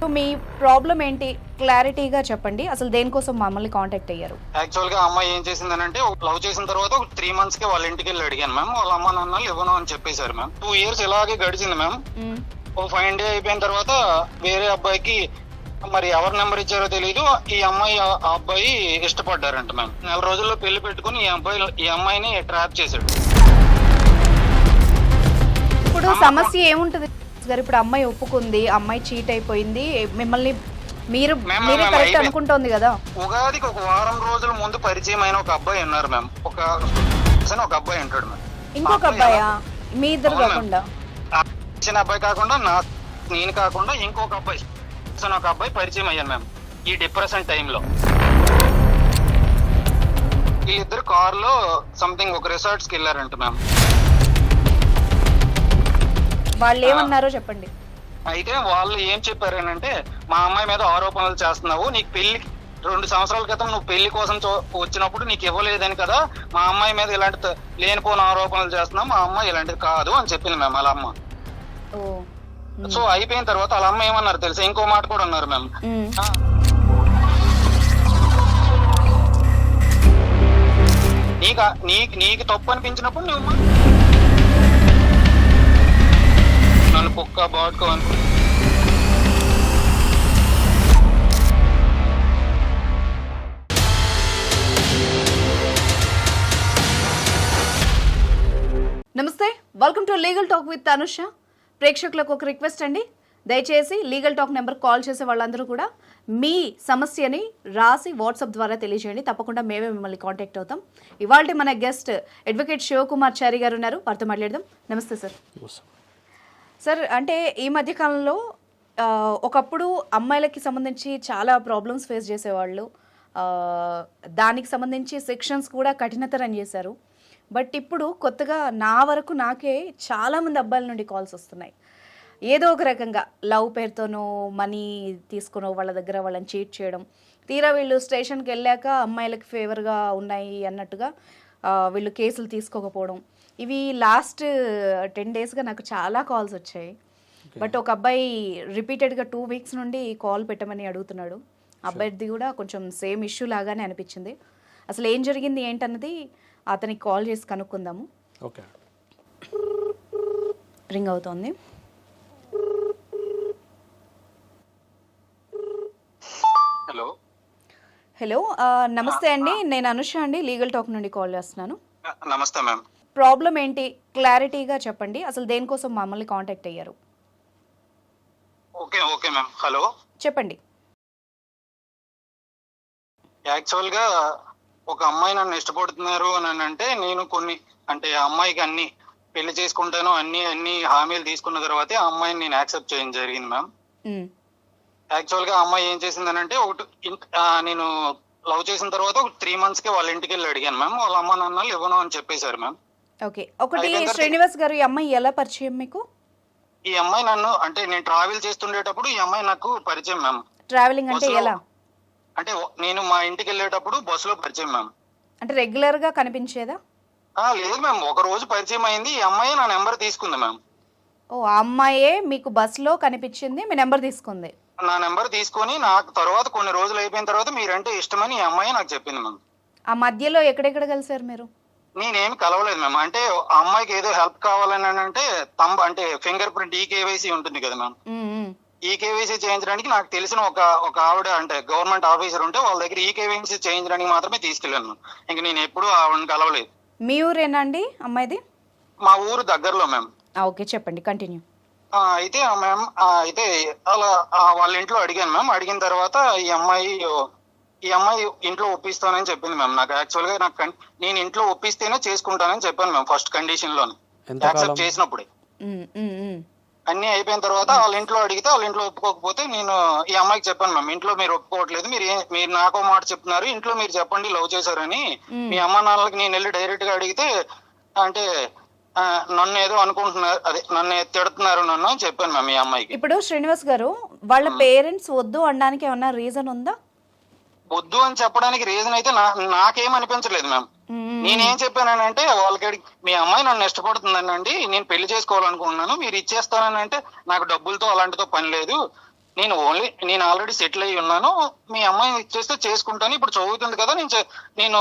మీ problem ఏంటి క్లారిటీగా చెప్పండి. అసలు దేనికోసం మమ్మల్ని కాంటాక్ట్ అయ్యారు? యాక్చువల్ గా అమ్మాయి ఏం చేసిందనంటే లవ్ చేసిన తర్వాత ఒక 3 months కి వాళ్ళ ఇంటికి వెళ్ళి అడిగాను మ్యామ్. వాళ్ళ అమ్మ నాన్నలు ఇవ్వను అని చెప్పేశారు మ్యామ్. 2 years ఇలాగే గడిచింది మ్యామ్. ఓ 5 day అయిపోయిన తర్వాత వేరే అబ్బాయికి మరి ఎవరి నెంబర్ ఇచ్చారో తెలియదు, ఈ అమ్మాయి ఆ అబ్బాయి ఇష్టపడ్డారంట మ్యామ్. 4 రోజుల్లో పెళ్లి పెట్టుకుని ఈ అమ్మాయిని ట్రాప్ చేశాడు. ఇప్పుడు సమస్య ఏముంటది గారు? ఇప్పుడు అమ్మాయి ఒప్పుకుంది, అమ్మాయి చీట్ అయిపోయింది, మిమ్మల్ని మీరే కరెక్ట్ అనుకుంటోంది కదా. ఉగాదికి ఒక వారం రోజుల ముందు పరిచయం అయిన ఒక అబ్బాయి ఉన్నారు మ్యామ్. ఒక అబ్బాయి ఉంటాడు మ్యామ్. ఇంకొక అబ్బాయా? మీ ఇద్దరు కాకుండా? చిన్న అబ్బాయి కాకుండా నేను కాకుండా ఇంకొక అబ్బాయి, ఒక అబ్బాయి పరిచయం అయ్యాను మ్యామ్ ఈ డిప్రెషన్ టైంలో. వీళ్ళిద్దరు కార్ లో సంథింగ్ ఒక రిసార్ట్స్ కి వెళ్ళారంట మ్యామ్. వాళ్ళు ఏమన్నారో చెప్పండి. అయితే వాళ్ళు ఏం చెప్పారనంటే, మా అమ్మాయి మీద ఆరోపణలు చేస్తున్నావు, నీకు పెళ్లి 2 సంవత్సరాల క్రితం నువ్వు పెళ్లి కోసం వచ్చినప్పుడు నీకు ఇవ్వలేదని కదా, మా అమ్మాయి మీద ఇలాంటి లేనిపోయిన ఆరోపణలు చేస్తున్నావు, మా అమ్మాయి ఇలాంటిది కాదు అని చెప్పింది మ్యామ్ వాళ్ళ అమ్మ. సో అయిపోయిన తర్వాత వాళ్ళ అమ్మ ఏమన్నారు తెలుసా, ఇంకో మాట కూడా అన్నారు మ్యామ్. నీకు తప్పు అనిపించినప్పుడు నువ్వు నన్ను కుక్క బాడుకో అని. నమస్తే, welcome to legal talk with Anusha. ప్రేక్షకులకు ఒక రిక్వెస్ట్ అండి, దయచేసి లీగల్ టాక్ నెంబర్ కాల్ చేసే వాళ్ళందరూ కూడా మీ సమస్యని రాసి వాట్సాప్ ద్వారా తెలియజేయండి. తప్పకుండా మేమే మిమ్మల్ని కాంటాక్ట్ అవుతాం. ఇవాళ మన గెస్ట్ అడ్వకేట్ శివకుమార్ చారి గారు ఉన్నారు, వారితో మాట్లాడదాం. నమస్తే సార్. సార్, అంటే ఈ మధ్యకాలంలో ఒకప్పుడు అమ్మాయిలకి సంబంధించి చాలా ప్రాబ్లమ్స్ ఫేస్ చేసేవాళ్ళు, దానికి సంబంధించి సెక్షన్స్ కూడా కఠినతరం చేశారు. బట్ ఇప్పుడు కొత్తగా నాకే చాలామంది అబ్బాయిల నుండి కాల్స్ వస్తున్నాయి. ఏదో ఒక రకంగా లవ్ పేరుతోనో మనీ తీసుకునో వాళ్ళ దగ్గర వాళ్ళని చీట్ చేయడం, తీరా వీళ్ళు స్టేషన్కి వెళ్ళాక అమ్మాయిలకి ఫేవర్గా ఉన్నాయి అన్నట్టుగా వీళ్ళు కేసులు తీసుకోకపోవడం, ఇవి లాస్ట్ 10 daysగా నాకు చాలా కాల్స్ వచ్చాయి. బట్ ఒక అబ్బాయి రిపీటెడ్గా 2 weeks నుండి కాల్ పెట్టమని అడుగుతున్నాడు. అబ్బాయిది కూడా కొంచెం సేమ్ ఇష్యూ లాగానే అనిపించింది. అసలు ఏం జరిగింది ఏంటన్నది అతనికి కాల్ చేసి కనుక్కుందాము. ఓకే, రింగ్ అవుతోంది. హలో, నమస్తే అండి, నేను అనుష అండి, లీగల్ టాక్ నుండి కాల్ చేస్తున్నాను. నమస్తే మ్యామ్. ప్రాబ్లం ఏంటి క్లారిటీగా చెప్పండి. అసలు దేనికోసం మమ్మల్ని కాంటాక్ట్ అయ్యారు? Okay ma'am. హలో, చెప్పండి. యాక్చువల్ గా ఒక అమ్మాయి నన్ను ఇష్టపడుతున్నారు అని అంటే, నేను కొన్ని అంటే ఆ అమ్మాయికి అన్ని పెళ్లి చేసుకుంటాను అన్ని హామీలు తీసుకున్న తర్వాతే ఆ అమ్మాయిని నేను యాక్సెప్ట్ చేయడం జరిగింది మ్యామ్. యాక్చువల్ గా ఆ అమ్మాయి ఏం చేసిందనంటే, నేను లవ్ చేసిన తర్వాత ఒక 3 months కి వాళ్ళ ఇంటికి వెళ్ళి అడిగాను మ్యామ్. వాళ్ళ అమ్మ నాన్నలు ఇవ్వను అని చెప్పేశారు మ్యామ్. ఓకే, ఒకటి శ్రీనివాస్ గారు, ఈ అమ్మాయి ఎలా పరిచయం మీకు? ఈ అమ్మాయి నన్ను అంటే నేను ట్రావెల్ చేస్తుండేటప్పుడు ఈ అమ్మాయి నాకు పరిచయం మ్యామ్. ట్రావెలింగ్ అంటే ఎలా? అంటే నేను మా ఇంటికి వెళ్ళేటప్పుడు బస్సులో పరిచయం మ్యామ్. అంటే రెగ్యులర్ గా కనిపించేదా? లేదు మ్యామ్, ఒక రోజు పరిచయం అయింది. ఈ అమ్మాయి నా నెంబర్ తీసుకుంది మ్యామ్. ఓ, ఆ అమ్మాయే మీకు బస్సులో కనిపించింది, మీ నెంబర్ తీసుకుంది? నా నెంబర్ తీసుకొని నాకు తర్వాత కొన్ని రోజులు అయిపోయిన తర్వాత మీరంటే ఇష్టమని ఈ అమ్మాయి నాకు చెప్పింది మ్యామ్. ఆ మధ్యలో ఎక్కడెక్కడ కలిసారు మీరు? నేనేమి కలవలేదు మ్యామ్. అంటే ఆ అమ్మాయికి ఏదో హెల్ప్ కావాలని అంటే అంటే ఫింగర్ ప్రింట్ ఈకేవైసీ ఉంటుంది కదా మ్యామ్. ఈకేవైసీ చేయించడానికి నాకు తెలిసిన ఒక ఆవిడ అంటే గవర్నమెంట్ ఆఫీసర్ ఉంటే వాళ్ళ దగ్గర ఈకేవైసీ చేయించడానికి మాత్రమే తీసుకెళ్ళాను. ఇంక నేను ఎప్పుడు ఆవిడని కలవలేదు. మీ ఊరేనా అండి అమ్మాయిది? మా ఊరు దగ్గరలో మ్యామ్. ఓకే, చెప్పండి, కంటిన్యూ. అయితే మ్యామ్, అయితే అలా వాళ్ళ ఇంట్లో అడిగాను మ్యామ్. అడిగిన తర్వాత ఈ అమ్మాయి ఇంట్లో ఒప్పిస్తానని చెప్పింది మ్యామ్. నాకు యాక్చువల్ గా నేను ఇంట్లో ఒప్పిస్తేనే చేసుకుంటానని చెప్పాను మ్యామ్, ఫస్ట్ కండిషన్ లోనే యాక్సెప్ట్ చేసినప్పుడే. అన్ని అయిపోయిన తర్వాత వాళ్ళ ఇంట్లో అడిగితే వాళ్ళ ఇంట్లో ఒప్పుకోకపోతే నేను ఈ అమ్మాయికి చెప్పాను మ్యామ్, ఇంట్లో మీరు ఒప్పుకోవట్లేదు, మీరు నాకో మాట చెప్తున్నారు, ఇంట్లో మీరు చెప్పండి లవ్ చేశారని. మీ అమ్మ నాన్నలకి నేను వెళ్ళి డైరెక్ట్ గా అడిగితే అంటే నన్ను ఏదో అనుకుంటున్నారు, అదే నన్ను తిడుతున్నారు నన్ను అని చెప్పాను మ్యామ్ ఈ అమ్మాయికి. ఇప్పుడు శ్రీనివాస్ గారు, వాళ్ళ పేరెంట్స్ వద్దు అనడానికి ఏమన్నా రీజన్ ఉందా? వద్దు అని చెప్పడానికి రీజన్ అయితే నాకేం అనిపించలేదు మ్యామ్. నేనేం చెప్పానంటే, వాళ్ళకి మీ అమ్మాయి నన్ను ఇష్టపడుతుందనండి, నేను పెళ్లి చేసుకోవాలనుకుంటున్నాను, మీరు ఇచ్చేస్తానని అంటే నాకు డబ్బులతో అలాంటితో పని లేదు, నేను ఆల్రెడీ సెటిల్ అయ్యి ఉన్నాను, మీ అమ్మాయిని ఇచ్చేస్తే చేసుకుంటాను, ఇప్పుడు చదువుతుంది కదా, నేను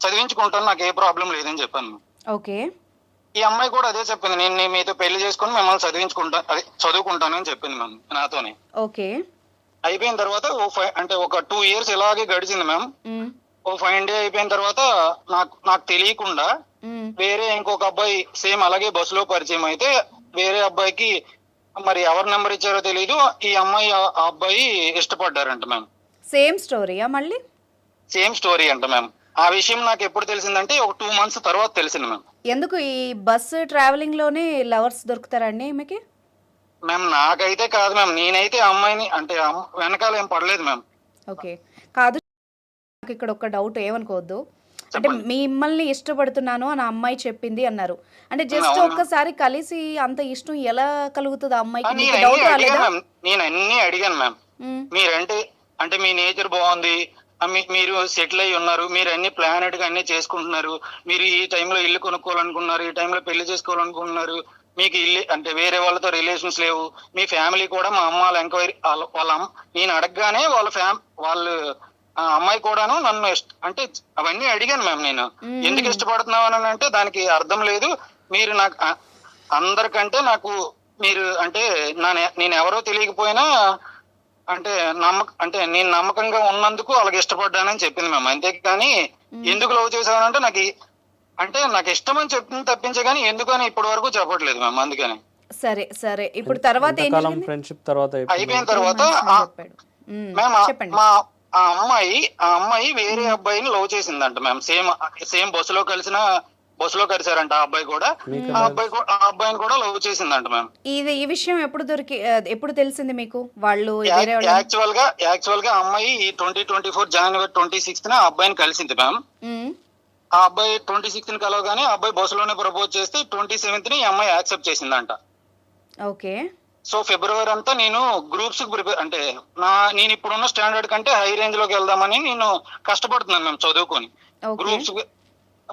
చదివించుకుంటాను, నాకు ఏ ప్రాబ్లం లేదని చెప్పాను. ఓకే. ఈ అమ్మాయి కూడా అదే చెప్పింది, నేను మీతో పెళ్లి చేసుకుని మిమ్మల్ని చదువుకుంటానని చెప్పింది మ్యామ్ నాతోనే. ఓకే. అయిపోయిన తర్వాత అంటే ఒక 2 years ఇలాగే గడిచింది మ్యామ్. ఓ 5 day అయిపోయిన తర్వాత నాకు తెలియకుండా వేరే ఇంకొక అబ్బాయి సేమ్ అలాగే బస్సులో పరిచయం అయితే, వేరే అబ్బాయికి మరి ఎవరి నెంబర్ ఇచ్చారో తెలియదు, ఈ అమ్మాయి ఆ అబ్బాయి ఇష్టపడ్డారంట మ్యామ్. సేమ్ స్టోరీయా మళ్ళీ? సేమ్ స్టోరీ అంట మ్యామ్. ఆ విషయం నాకు ఎప్పుడు తెలిసిందంటే ఒక 2 months తర్వాత తెలిసింది మ్యామ్. ఎందుకు ఈ బస్సు ట్రావెలింగ్ లోనే లవర్స్ దొరుకుతారండి ఈమెకి? మ్యామ్ నాకైతే కాదు మ్యామ్, నేనైతే అమ్మాయిని అంటే వెనకాల ఏం పడలేదు మ్యామ్. ఓకే. కాదు, నాకు ఇక్కడ ఒక డౌట్, ఏమనుకోవద్దు. అంటే మిమ్మల్ని ఇష్టపడుతున్నాను అని ఆ అమ్మాయి చెప్పింది అన్నారు. అంటే జస్ట్ ఒక్కసారి కలిసి అంత ఇష్టం ఎలా కలుగుతుంది ఆ అమ్మాయికి? మీకు డౌట్ రాలేదా? నేను అన్ని అడిగాను మ్యామ్. మీరంటే అంటే మీ నేచర్ బాగుంది, మీరు సెటిల్ అయ్యి ఉన్నారు, మీరు అన్ని ప్లానెడ్ గా అన్ని చేసుకుంటున్నారు, మీరు ఈ టైంలో ఇల్లు కొనుక్కోవాలనుకున్నారు, ఈ టైంలో పెళ్లి చేసుకోవాలనుకుంటున్నారు, మీకు ఇల్లు అంటే వేరే వాళ్ళతో రిలేషన్స్ లేవు, మీ ఫ్యామిలీ కూడా మా అమ్మ వాళ్ళ ఎంక్వైరీ నేను అడగగానే వాళ్ళు అమ్మాయి కూడాను నన్ను అంటే అవన్నీ అడిగాను మ్యామ్. నేను ఎందుకు ఇష్టపడుతున్నావు అని అంటే దానికి అర్థం లేదు, మీరు నాకు అందరికంటే నాకు మీరు అంటే నేను ఎవరో తెలియకపోయినా అంటే నేను నమ్మకంగా ఉన్నందుకు అలాగే ఇష్టపడ్డానని చెప్పింది మ్యామ్. అంతేకాని ఎందుకు లవ్ చేశానంటే నాకు ఇష్టం అని చెప్పింది తప్పించే కానీ ఎందుకని ఇప్పటి వరకు చెప్పట్లేదు మ్యామ్. అందుకని సరే సరే, ఇప్పుడు తర్వాత ఫ్రెండ్షిప్ తర్వాత అయిపోయిన తర్వాత మ్యామ్ ఆ అమ్మాయి వేరే అబ్బాయిని లవ్ చేసిందంట మ్యామ్. సేమ్ బస్సులో కలిసారంట ఆ అబ్బాయి కూడా, ఆ అబ్బాయిని కూడా లవ్ చేసిందంట మ్యామ్. ఈ విషయం ఎప్పుడు తెలిసింది మీకు? వాళ్ళు యాక్చువల్ గా అమ్మాయి 2024 January 26th ఆ అబ్బాయిని కలిసింది మ్యామ్. ఆ అబ్బాయి 26th కలవగానే ఆ అబ్బాయి బస్సులోనే ప్రపోజ్ చేస్తే 27th ఈ అమ్మాయి యాక్సెప్ట్ చేసిందంట. ఓకే. సో ఫిబ్రవరి అంతా నేను గ్రూప్స్ కి ప్రిపేర్ అంటే నేను ఇప్పుడున్న స్టాండర్డ్ కంటే హై రేంజ్ లోకి వెళ్దామని నేను కష్టపడుతున్నాను మేము చదువుకొని. గ్రూప్స్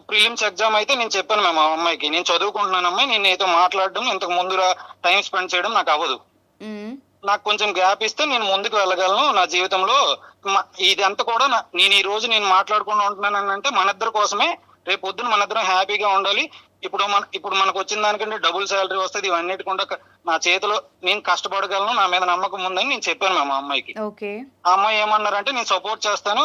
ప్రిలిమ్స్ ఎగ్జామ్ అయితే నేను చెప్పాను మేము ఆ అమ్మాయికి, నేను చదువుకుంటున్నాను అమ్మాయి, నేను నీతో మాట్లాడడం ఇంతకు ముందు టైం స్పెండ్ చేయడం నాకు అవ్వదు, నాకు కొంచెం గ్యాప్ ఇస్తే నేను ముందుకు వెళ్ళగలను నా జీవితంలో. ఇదంతా కూడా నేను ఈ రోజు నేను మాట్లాడుకుంటూ ఉంటున్నాను అంటే మన ఇద్దరి కోసమే, రేపు పొద్దున మన ఇద్దరం హ్యాపీగా ఉండాలి. ఇప్పుడు మనకు వచ్చిన దానికంటే డబుల్ శాలరీ వస్తుంది, ఇవన్నిటి కూడా నా చేతిలో నేను కష్టపడగలను, నా మీద నమ్మకం ఉందని నేను చెప్పాను మేము ఆ అమ్మాయికి. ఆ అమ్మాయి ఏమన్నారంటే నేను సపోర్ట్ చేస్తాను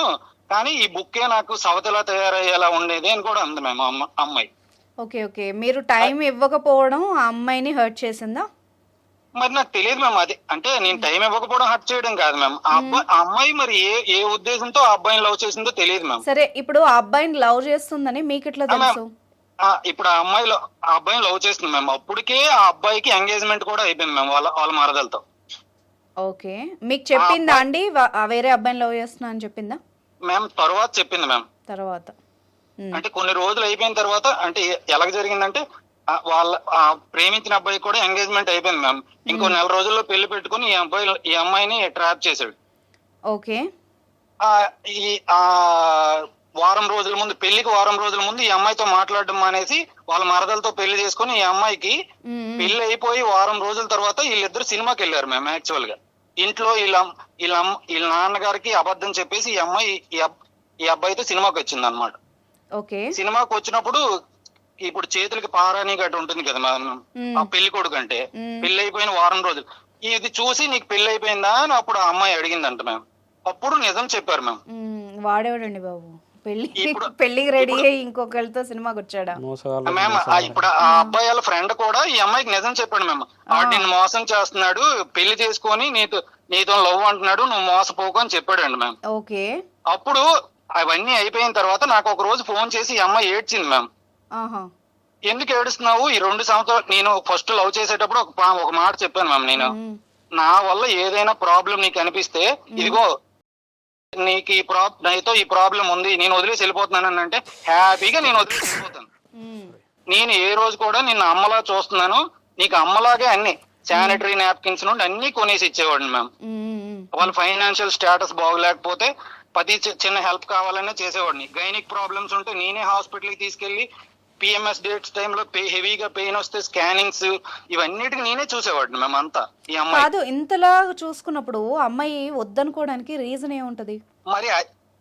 కానీ ఈ బుక్కే నాకు సవతలా తయారయ్యేలా ఉండేది అని కూడా అంది మేము అమ్మాయి. ఓకే ఓకే, మీరు టైం ఇవ్వకపోవడం ఆ అమ్మాయిని హర్ట్ చేసిందా? మరి నాకు తెలియదు మ్యామ్. అది అంటే నేను టైం ఇవ్వకపోవడం హర్ట్ చేయడం కాదు మ్యామ్. ఆ అమ్మాయి మరి ఏ ఉద్దేశంతో ఆ అబ్బాయిని లవ్ చేసిందో తెలియదు మ్యామ్. సరే, ఇప్పుడు ఆ అబ్బాయిని లవ్ చేస్తుందని మీకు ఎట్లా తెలుసు? ఇప్పుడు ఆ అబ్బాయిని లవ్ చేస్తుంది మ్యామ్. అప్పటికే ఆ అబ్బాయికి ఎంగేజ్మెంట్ కూడా అయిపోయింది మ్యామ్ వాళ్ళ మరదలతో. ఓకే, మీకు చెప్పిందా అండి వేరే అబ్బాయిని లవ్ చేస్తున్నా అని చెప్పిందా? మ్యామ్ తర్వాత చెప్పింది మ్యామ్. తర్వాత అంటే కొన్ని రోజులు అయిపోయిన తర్వాత అంటే ఎలా జరిగిందంటే వాళ్ళ ప్రేమించిన అబ్బాయి కూడా ఎంగేజ్మెంట్ అయిపోయింది మ్యామ్. ఇంకో 4 రోజుల్లో పెళ్లి పెట్టుకుని ఈ అమ్మాయిని ట్రాప్ చేశాడు. ఓకే. పెళ్లికి వారం రోజుల ముందు ఈ అమ్మాయితో మాట్లాడడం మానేసి వాళ్ళ మరదలతో పెళ్లి చేసుకుని ఈ అమ్మాయికి పెళ్లి అయిపోయి వారం రోజుల తర్వాత వీళ్ళిద్దరు సినిమాకి వెళ్ళారు మ్యామ్. యాక్చువల్ గా ఇంట్లో వీళ్ళ నాన్నగారికి అబద్ధం చెప్పేసి ఈ అమ్మాయి ఈ అబ్బాయితో సినిమాకి వచ్చింది అనమాట. సినిమాకి వచ్చినప్పుడు ఇప్పుడు చేతులకి పారాని గట్టి ఉంటుంది కదా మ్యామ్ ఆ పెళ్లి కొడుకు అంటే, పెళ్లి అయిపోయిన వారం రోజులు ఇది చూసి నీకు పెళ్లి అయిపోయిందా అని అప్పుడు ఆ అమ్మాయి అడిగిందంట మ్యామ్. అప్పుడు నిజం చెప్పారు మ్యామ్. వాడేవాడండి బాబు, పెళ్లికి రెడీ అయ్యి ఇంకొకరితో సినిమాకి వచ్చాడా మ్యామ్? ఇప్పుడు ఆ అబ్బాయి వాళ్ళ ఫ్రెండ్ కూడా ఈ అమ్మాయికి నిజం చెప్పాడు మ్యామ్. వాడు నిన్ను మోసం చేస్తున్నాడు, పెళ్లి చేసుకొని నీతో లవ్ అంటున్నాడు, నువ్వు మోసపోకు అని చెప్పాడండి మ్యామ్. ఓకే. అప్పుడు అవన్నీ అయిపోయిన తర్వాత నాకు ఒక రోజు ఫోన్ చేసి ఈ అమ్మాయి ఏడ్చింది మ్యామ్. ఎందుకు ఏడుస్తున్నావు? ఈ 2 సంవత్సరాలు నేను ఫస్ట్ లవ్ చేసేటప్పుడు ఒక మాట చెప్పాను మ్యామ్. నేను నా వల్ల ఏదైనా ప్రాబ్లం నీకు అనిపిస్తే ఇదిగో నీకు నాతో ఈ ప్రాబ్లం ఉంది, నేను వదిలేసి వెళ్ళిపోతున్నాను అంటే హ్యాపీగా నేను వదిలేసి వెళ్ళిపోతాను. నేను ఏ రోజు కూడా నిన్ను అమ్మలా చూస్తున్నాను, నీకు అమ్మలాగే అన్ని శానిటరీ నాప్కిన్స్ నుండి అన్ని కొనేసి ఇచ్చేవాడిని మ్యామ్. వాళ్ళ ఫైనాన్షియల్ స్టేటస్ బాగోలేకపోతే ప్రతి చిన్న హెల్ప్ కావాలనే చేసేవాడిని. గైనిక్ ప్రాబ్లమ్స్ ఉంటే నేనే హాస్పిటల్కి తీసుకెళ్లి పిఎంఎస్ డేట్స్ టైంలో హెవీగా పెయిన్ వస్తే స్కానింగ్స్ ఇవన్నిటికి నేనే చూసేవాడిని మ్యామ్ అంతా. ఈ అమ్మాయి కాదు, ఇంతలా చూసుకున్నప్పుడు అమ్మాయి వద్దనుకోవడానికి రీజన్ ఏముంటది? మరి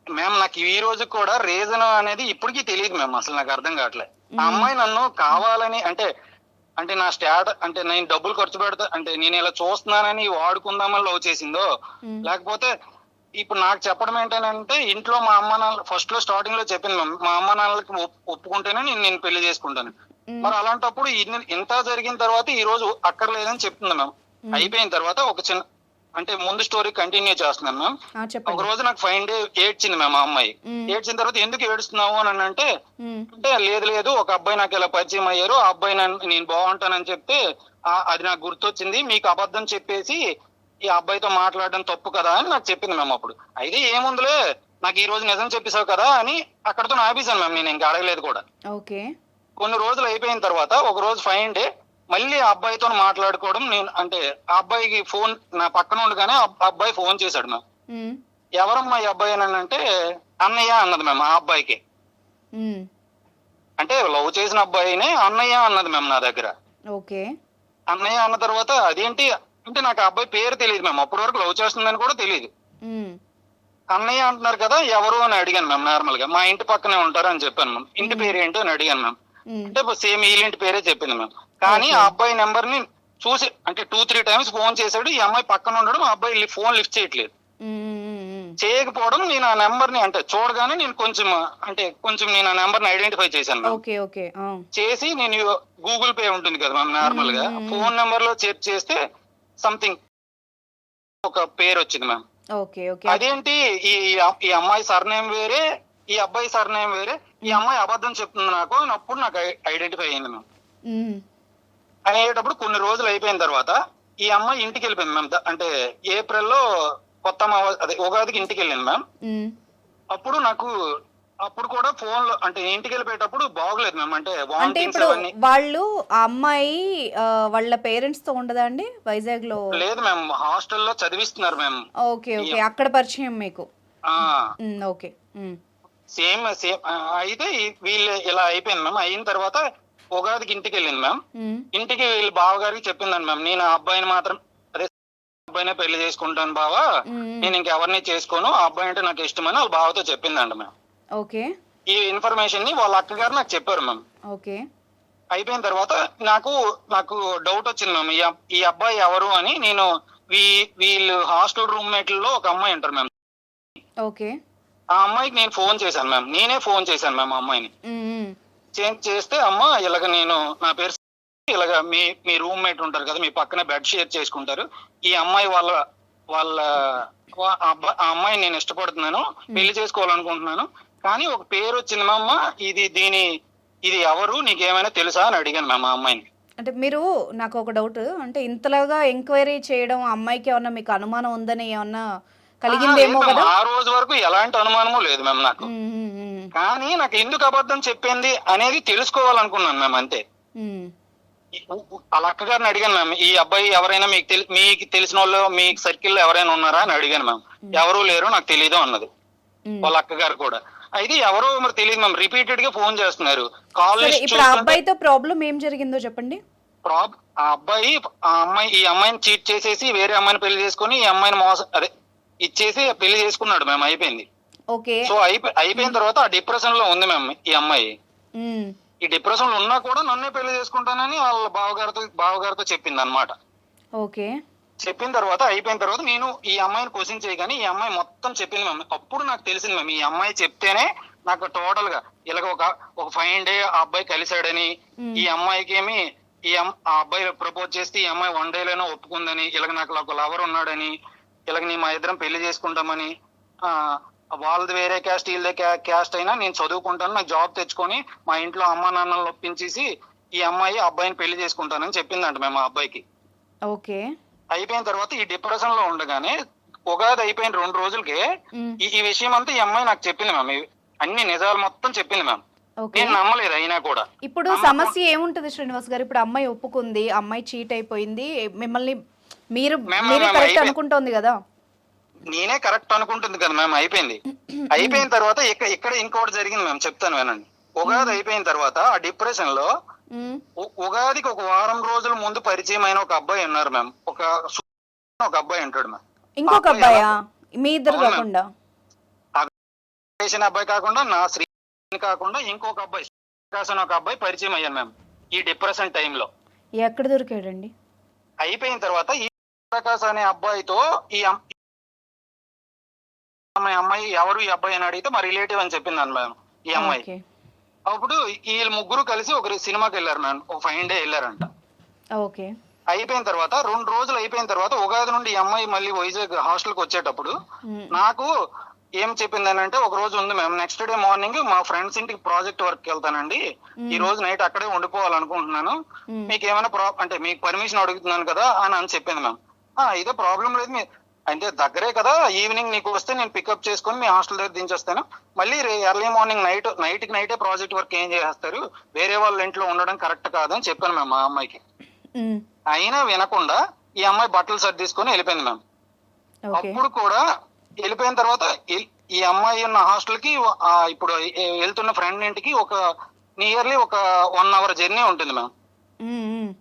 మ్యామ్ నాకు ఈ రోజు కూడా రీజన్ అనేది ఇప్పటికీ తెలియదు మ్యామ్, అసలు నాకు అర్థం కావట్లేదు. ఆ అమ్మాయి నన్ను కావాలని అంటే నా అంటే నేను డబ్బులు ఖర్చు పెడతా అంటే నేను ఇలా చూస్తున్నానని వాడుకుందామని లవ్ చేసిందో, లేకపోతే ఇప్పుడు నాకు చెప్పడం ఏంటంటే ఇంట్లో మా అమ్మ నాన్న ఫస్ట్ లో స్టార్టింగ్ లో చెప్పింది మ్యామ్, మా అమ్మ నాన్నలకి ఒప్పుకుంటేనే నేను పెళ్లి చేసుకుంటాను. మరి అలాంటప్పుడు ఇంత జరిగిన తర్వాత ఈ రోజు అక్కర్లేదని చెప్తుంది మ్యామ్. అయిపోయిన తర్వాత ఒక చిన్న అంటే ముందు స్టోరీ కంటిన్యూ చేస్తున్నాను మ్యామ్. ఒక రోజు నాకు 5 days ఏడ్చింది మ్యామ్ ఆ అమ్మాయి. ఏడ్చిన తర్వాత ఎందుకు ఏడుస్తున్నావు అని అంటే లేదు ఒక అబ్బాయి నాకు ఇలా పరిచయం అయ్యారు, ఆ అబ్బాయి నేను బాగుంటానని చెప్తే అది నాకు గుర్తొచ్చింది, మీకు అబద్ధం చెప్పేసి ఈ అబ్బాయితో మాట్లాడడం తప్పు కదా అని నాకు చెప్పింది మ్యామ్. అప్పుడు అయితే ఏముందిలే నాకు ఈ రోజు నిజం చెప్పేశావు కదా అని అక్కడతో ఆపేశాను మ్యామ్, నేను ఇంకా అడగలేదు కూడా. కొన్ని రోజులు అయిపోయిన తర్వాత ఒక రోజు 5 days మళ్ళీ ఆ అబ్బాయితో మాట్లాడుకోవడం, నేను అంటే ఆ అబ్బాయికి ఫోన్ నా పక్కన ఉండగానే ఆ అబ్బాయి ఫోన్ చేశాడు మ్యామ్. ఎవరమ్మా ఈ అబ్బాయి అని అంటే అన్నయ్య అన్నది మ్యామ్ ఆ అబ్బాయికి. అంటే లవ్ చేసిన అబ్బాయినే అన్నయ్య అన్నది మ్యామ్ నా దగ్గర. అన్నయ్య అన్న తర్వాత అదేంటి అంటే నాకు ఆ అబ్బాయి పేరు తెలియదు మ్యామ్, అప్పటి వరకు లవ్ చేస్తుందని కూడా తెలియదు. అన్నయ్య అంటున్నారు కదా ఎవరు అని అడిగాను మ్యామ్. నార్మల్ గా మా ఇంటి పక్కనే ఉంటారు అని చెప్పాను మ్యామ్. ఇంటి పేరు ఏంటో అని అడిగాను మ్యామ్. అంటే సేమ్ వీళ్ళింటి పేరే చెప్పింది మ్యామ్. కానీ ఆ అబ్బాయి నెంబర్ ని చూసి అంటే 2-3 times ఫోన్ చేశాడు. ఈ అమ్మాయి పక్కన ఉండడం, ఆ అబ్బాయి ఫోన్ లిఫ్ట్ చేయట్లేదు. చేయకపోవడం నేను ఆ నెంబర్ ని అంటే చూడగానే నేను కొంచెం నేను ఆ నెంబర్ ని ఐడెంటిఫై చేశాను. చేసి నేను గూగుల్ పే ఉంటుంది కదా మ్యామ్ నార్మల్ గా, ఫోన్ నెంబర్ లో చెక్ చేస్తే సంథింగ్ ఒక పేరు వచ్చింది మ్యామ్. అదేంటి ఈ అమ్మాయి సర్నేమ్ వేరే, ఈ అబ్బాయి సర్నేమ్ వేరే, ఈ అమ్మాయి అబద్ధం చెప్తుంది నాకు అని అప్పుడు నాకు ఐడెంటిఫై అయింది మ్యామ్. అనేటప్పుడు కొన్ని రోజులు అయిపోయిన తర్వాత ఈ అమ్మాయి ఇంటికి వెళ్ళిపోయింది మ్యామ్. అంటే ఏప్రిల్లో కొత్త అదే ఉగాదికి ఇంటికి వెళ్ళింది మ్యామ్. అప్పుడు కూడా ఫోన్ లో అంటే ఇంటికి వెళ్ళిపోయేటప్పుడు బాగోలేదు మ్యామ్. అంటే ఇప్పుడు వాళ్ళు ఆ అమ్మాయి వాళ్ళ పేరెంట్స్ తో ఉండదా అండి వైజాగ్ లో? లేదు మ్యామ్, హాస్టల్లో చదివిస్తున్నారు మ్యామ్. అక్కడ పరిచయం మీకు? సేమ్ అయితే వీళ్ళు ఇలా అయిపోయింది మ్యామ్. అయిన తర్వాత ఉగాదికి ఇంటికి వెళ్ళింది మ్యామ్. ఇంటికి వీళ్ళ బావగారికి చెప్పిందండి మ్యామ్, నేను ఆ అబ్బాయిని మాత్రం అబ్బాయినే పెళ్లి చేసుకుంటాను బావా, నేను ఇంకెవరిని చేసుకోను, ఆ అబ్బాయి అంటే నాకు ఇష్టమని వాళ్ళ బావతో చెప్పిందండి మ్యామ్. ఈ ఇన్ఫర్మేషన్ ని వాళ్ళ అక్కగారు నాకు చెప్పారు మ్యామ్. అయిపోయిన తర్వాత నాకు డౌట్ వచ్చింది మ్యామ్, ఈ అబ్బాయి ఎవరు అని. నేను వీళ్ళు హాస్టల్ రూమ్మేట్లలో ఒక అమ్మాయి ఉంటారు మ్యామ్. ఆ అమ్మాయికి నేను ఫోన్ చేశాను మ్యామ్, నేనే ఫోన్ చేశాను మ్యామ్ ఆ అమ్మాయిని. చేస్తే అమ్మ ఇలాగ నేను నా పేరు ఇలాగ మీ రూమ్మేట్ ఉంటారు కదా, మీ పక్కన బెడ్ షేర్ చేసుకుంటారు, ఈ అమ్మాయి వాళ్ళ ఆ అమ్మాయిని నేను ఇష్టపడుతున్నాను, పెళ్లి చేసుకోవాలనుకుంటున్నాను, కానీ ఒక పేరు వచ్చింది మా అమ్మ, ఇది ఎవరు నీకేమైనా తెలుసా అని అడిగాను మ్యామ్ ఆ అమ్మాయిని. అంటే మీరు నాకు ఒక డౌట్, అంటే ఇంతలాగా ఎంక్వైరీ చేయడం అమ్మాయికి ఏమన్నా మీకు అనుమానం ఉందని ఏమన్నా కలిగిందేమో కదా? ఆ రోజు వరకు ఎలాంటి అనుమానము లేదు మ్యామ్ నాకు. కానీ నాకు ఎందుకు అబద్ధం చెప్పింది అనేది తెలుసుకోవాలనుకున్నాను మ్యామ్, అంతే. వాళ్ళ అక్కగారిని అడిగాను మ్యామ్, ఈ అబ్బాయి ఎవరైనా మీకు తెలిసిన వాళ్ళు మీ సర్కిల్లో ఎవరైనా ఉన్నారా అని అడిగాను మ్యామ్. ఎవరూ లేరు, నాకు తెలీదు అన్నది వాళ్ళ అక్కగారు కూడా. అయితే ఎవరో మరి తెలియదు మ్యామ్, రిపీటెడ్ గా ఫోన్ చేస్తున్నారు. కాల్ ఇప్పుడు ఆ అబ్బాయితో ప్రాబ్లం ఏం జరిగిందో చెప్పండి. ఈ అమ్మాయిని చీట్ చేసేసి వేరే అమ్మాయిని పెళ్లి చేసుకుని ఈ అమ్మాయిని ఇచ్చేసి పెళ్లి చేసుకున్నాడు మ్యామ్. అయిపోయింది. సో అయిపోయిన తర్వాత ఆ డిప్రెషన్ లో ఉంది మ్యామ్ ఈ అమ్మాయి. ఈ డిప్రెషన్ లో ఉన్నా కూడా నన్నే పెళ్లి చేసుకుంటానని వాళ్ళ బావగారితో చెప్పింది అనమాట. చెప్పిన తర్వాత అయిపోయిన తర్వాత నేను ఈ అమ్మాయిని క్వశ్చన్ చేయగానే ఈ అమ్మాయి మొత్తం చెప్పింది మ్యామ్. అప్పుడు నాకు తెలిసింది మ్యామ్, ఈ అమ్మాయి చెప్తేనే నాకు టోటల్ గా ఇలాగ ఒక 5 days ఆ అబ్బాయి కలిశాడని, ఈ అమ్మాయికి ఏమి ఆ అబ్బాయి ప్రపోజ్ చేస్తే ఈ అమ్మాయి 1 dayలోనే ఒప్పుకుందని, ఇలాగ నాకు ఒక లవర్ ఉన్నాడని, ఇలాగ మా ఇద్దరం పెళ్లి చేసుకుంటామని, వాళ్ళది వేరే క్యాస్ట్ వీళ్ళదే క్యాస్ట్ అయినా నేను చదువుకుంటాను, నాకు జాబ్ తెచ్చుకొని మా ఇంట్లో అమ్మా నాన్నలు ఒప్పించేసి ఈ అబ్బాయిని పెళ్లి చేసుకుంటానని చెప్పిందంట మేము ఆ అబ్బాయికి. అయిపోయిన తర్వాత ఈ డిప్రెషన్ లో ఉండగానే ఉగాది అయిపోయిన 2 రోజులకే ఈ విషయం అంతా ఈ అమ్మాయి నాకు చెప్పింది మ్యామ్. అన్ని నిజాలు మొత్తం చెప్పింది మ్యామ్. నేను నమ్మలేదు అయినా కూడా. ఇప్పుడు సమస్య ఏముంటది శ్రీనివాస్ గారు, ఇప్పుడు అమ్మాయి ఒప్పుకుంది, అమ్మాయి చీట్ అయిపోయింది, మిమ్మల్ని మీరే కరెక్ట్ అనుకుంటోంది కదా? నేనే కరెక్ట్ అనుకుంటుంది కదా మ్యామ్. అయిపోయిన తర్వాత ఇక్కడ ఇంకోటి జరిగింది మ్యామ్, చెప్తాను వినండి. ఉగాది అయిపోయిన తర్వాత ఆ డిప్రెషన్ లో ఉగాదికి ఒక వారం రోజుల ముందు పరిచయం అయిన ఒక అబ్బాయి ఉన్నారు మ్యామ్. ఒక అబ్బాయి ఉంటాడు మ్యామ్. ఇంకొక అబ్బాయా? మీ ఇద్దరు కాకుండా? చేసిన అబ్బాయి కాకుండా, నా శ్రీ కాకుండా ఇంకొక అబ్బాయి ప్రకాశ్ అని ఒక అబ్బాయి పరిచయం అయ్యాను మ్యామ్ ఈ డిప్రెషన్ టైంలో. ఎక్కడ దొరికాడండి? అయిపోయిన తర్వాత ఈ ప్రకాశ్ అనే అబ్బాయితో ఈ అమ్మాయి ఎవరు ఈ అబ్బాయి అని అడిగితే మా రిలేటివ్ అని చెప్పింది మ్యామ్ ఈ అమ్మాయి. అప్పుడు వీళ్ళు ముగ్గురు కలిసి ఒక సినిమాకి వెళ్ళారు మ్యామ్. ఒక 5 డే వెళ్ళారంట. ఓకే. అయిపోయిన తర్వాత 2 రోజులు అయిపోయిన తర్వాత ఉగాది నుండి ఈ అమ్మాయి మళ్ళీ వైజాగ్ హాస్టల్కి వచ్చేటప్పుడు నాకు ఏం చెప్పిందని అంటే, ఒక రోజు ఉంది మ్యామ్, నెక్స్ట్ డే మార్నింగ్ మా ఫ్రెండ్స్ ఇంటికి ప్రాజెక్ట్ వర్క్ వెళ్తానండి, ఈ రోజు నైట్ అక్కడే ఉండిపోవాలనుకుంటున్నాను, మీకు ఏమైనా అంటే మీకు పర్మిషన్ అడుగుతున్నాను కదా అని చెప్పింది మ్యామ్. ఇదే ప్రాబ్లం లేదు, అంటే దగ్గరే కదా, ఈవినింగ్ నీకు వస్తే నేను పికప్ చేసుకుని మీ హాస్టల్ దగ్గర దించేస్తాను, మళ్ళీ ఎర్లీ మార్నింగ్ నైటే ప్రాజెక్ట్ వర్క్ ఏం చేస్తారు, వేరే వాళ్ళ ఇంట్లో ఉండడం కరెక్ట్ కాదని చెప్పాను మ్యామ్ మా అమ్మాయికి. అయినా వినకుండా ఈ అమ్మాయి బట్టలు సర్దేసుకొని వెళ్ళిపోయింది మ్యామ్. అప్పుడు కూడా వెళ్ళిపోయిన తర్వాత ఈ అమ్మాయి ఉన్న హాస్టల్ కి ఇప్పుడు వెళ్తున్న ఫ్రెండ్ ఇంటికి ఒక నియర్లీ ఒక 1 hour జర్నీ ఉంటుంది మ్యామ్.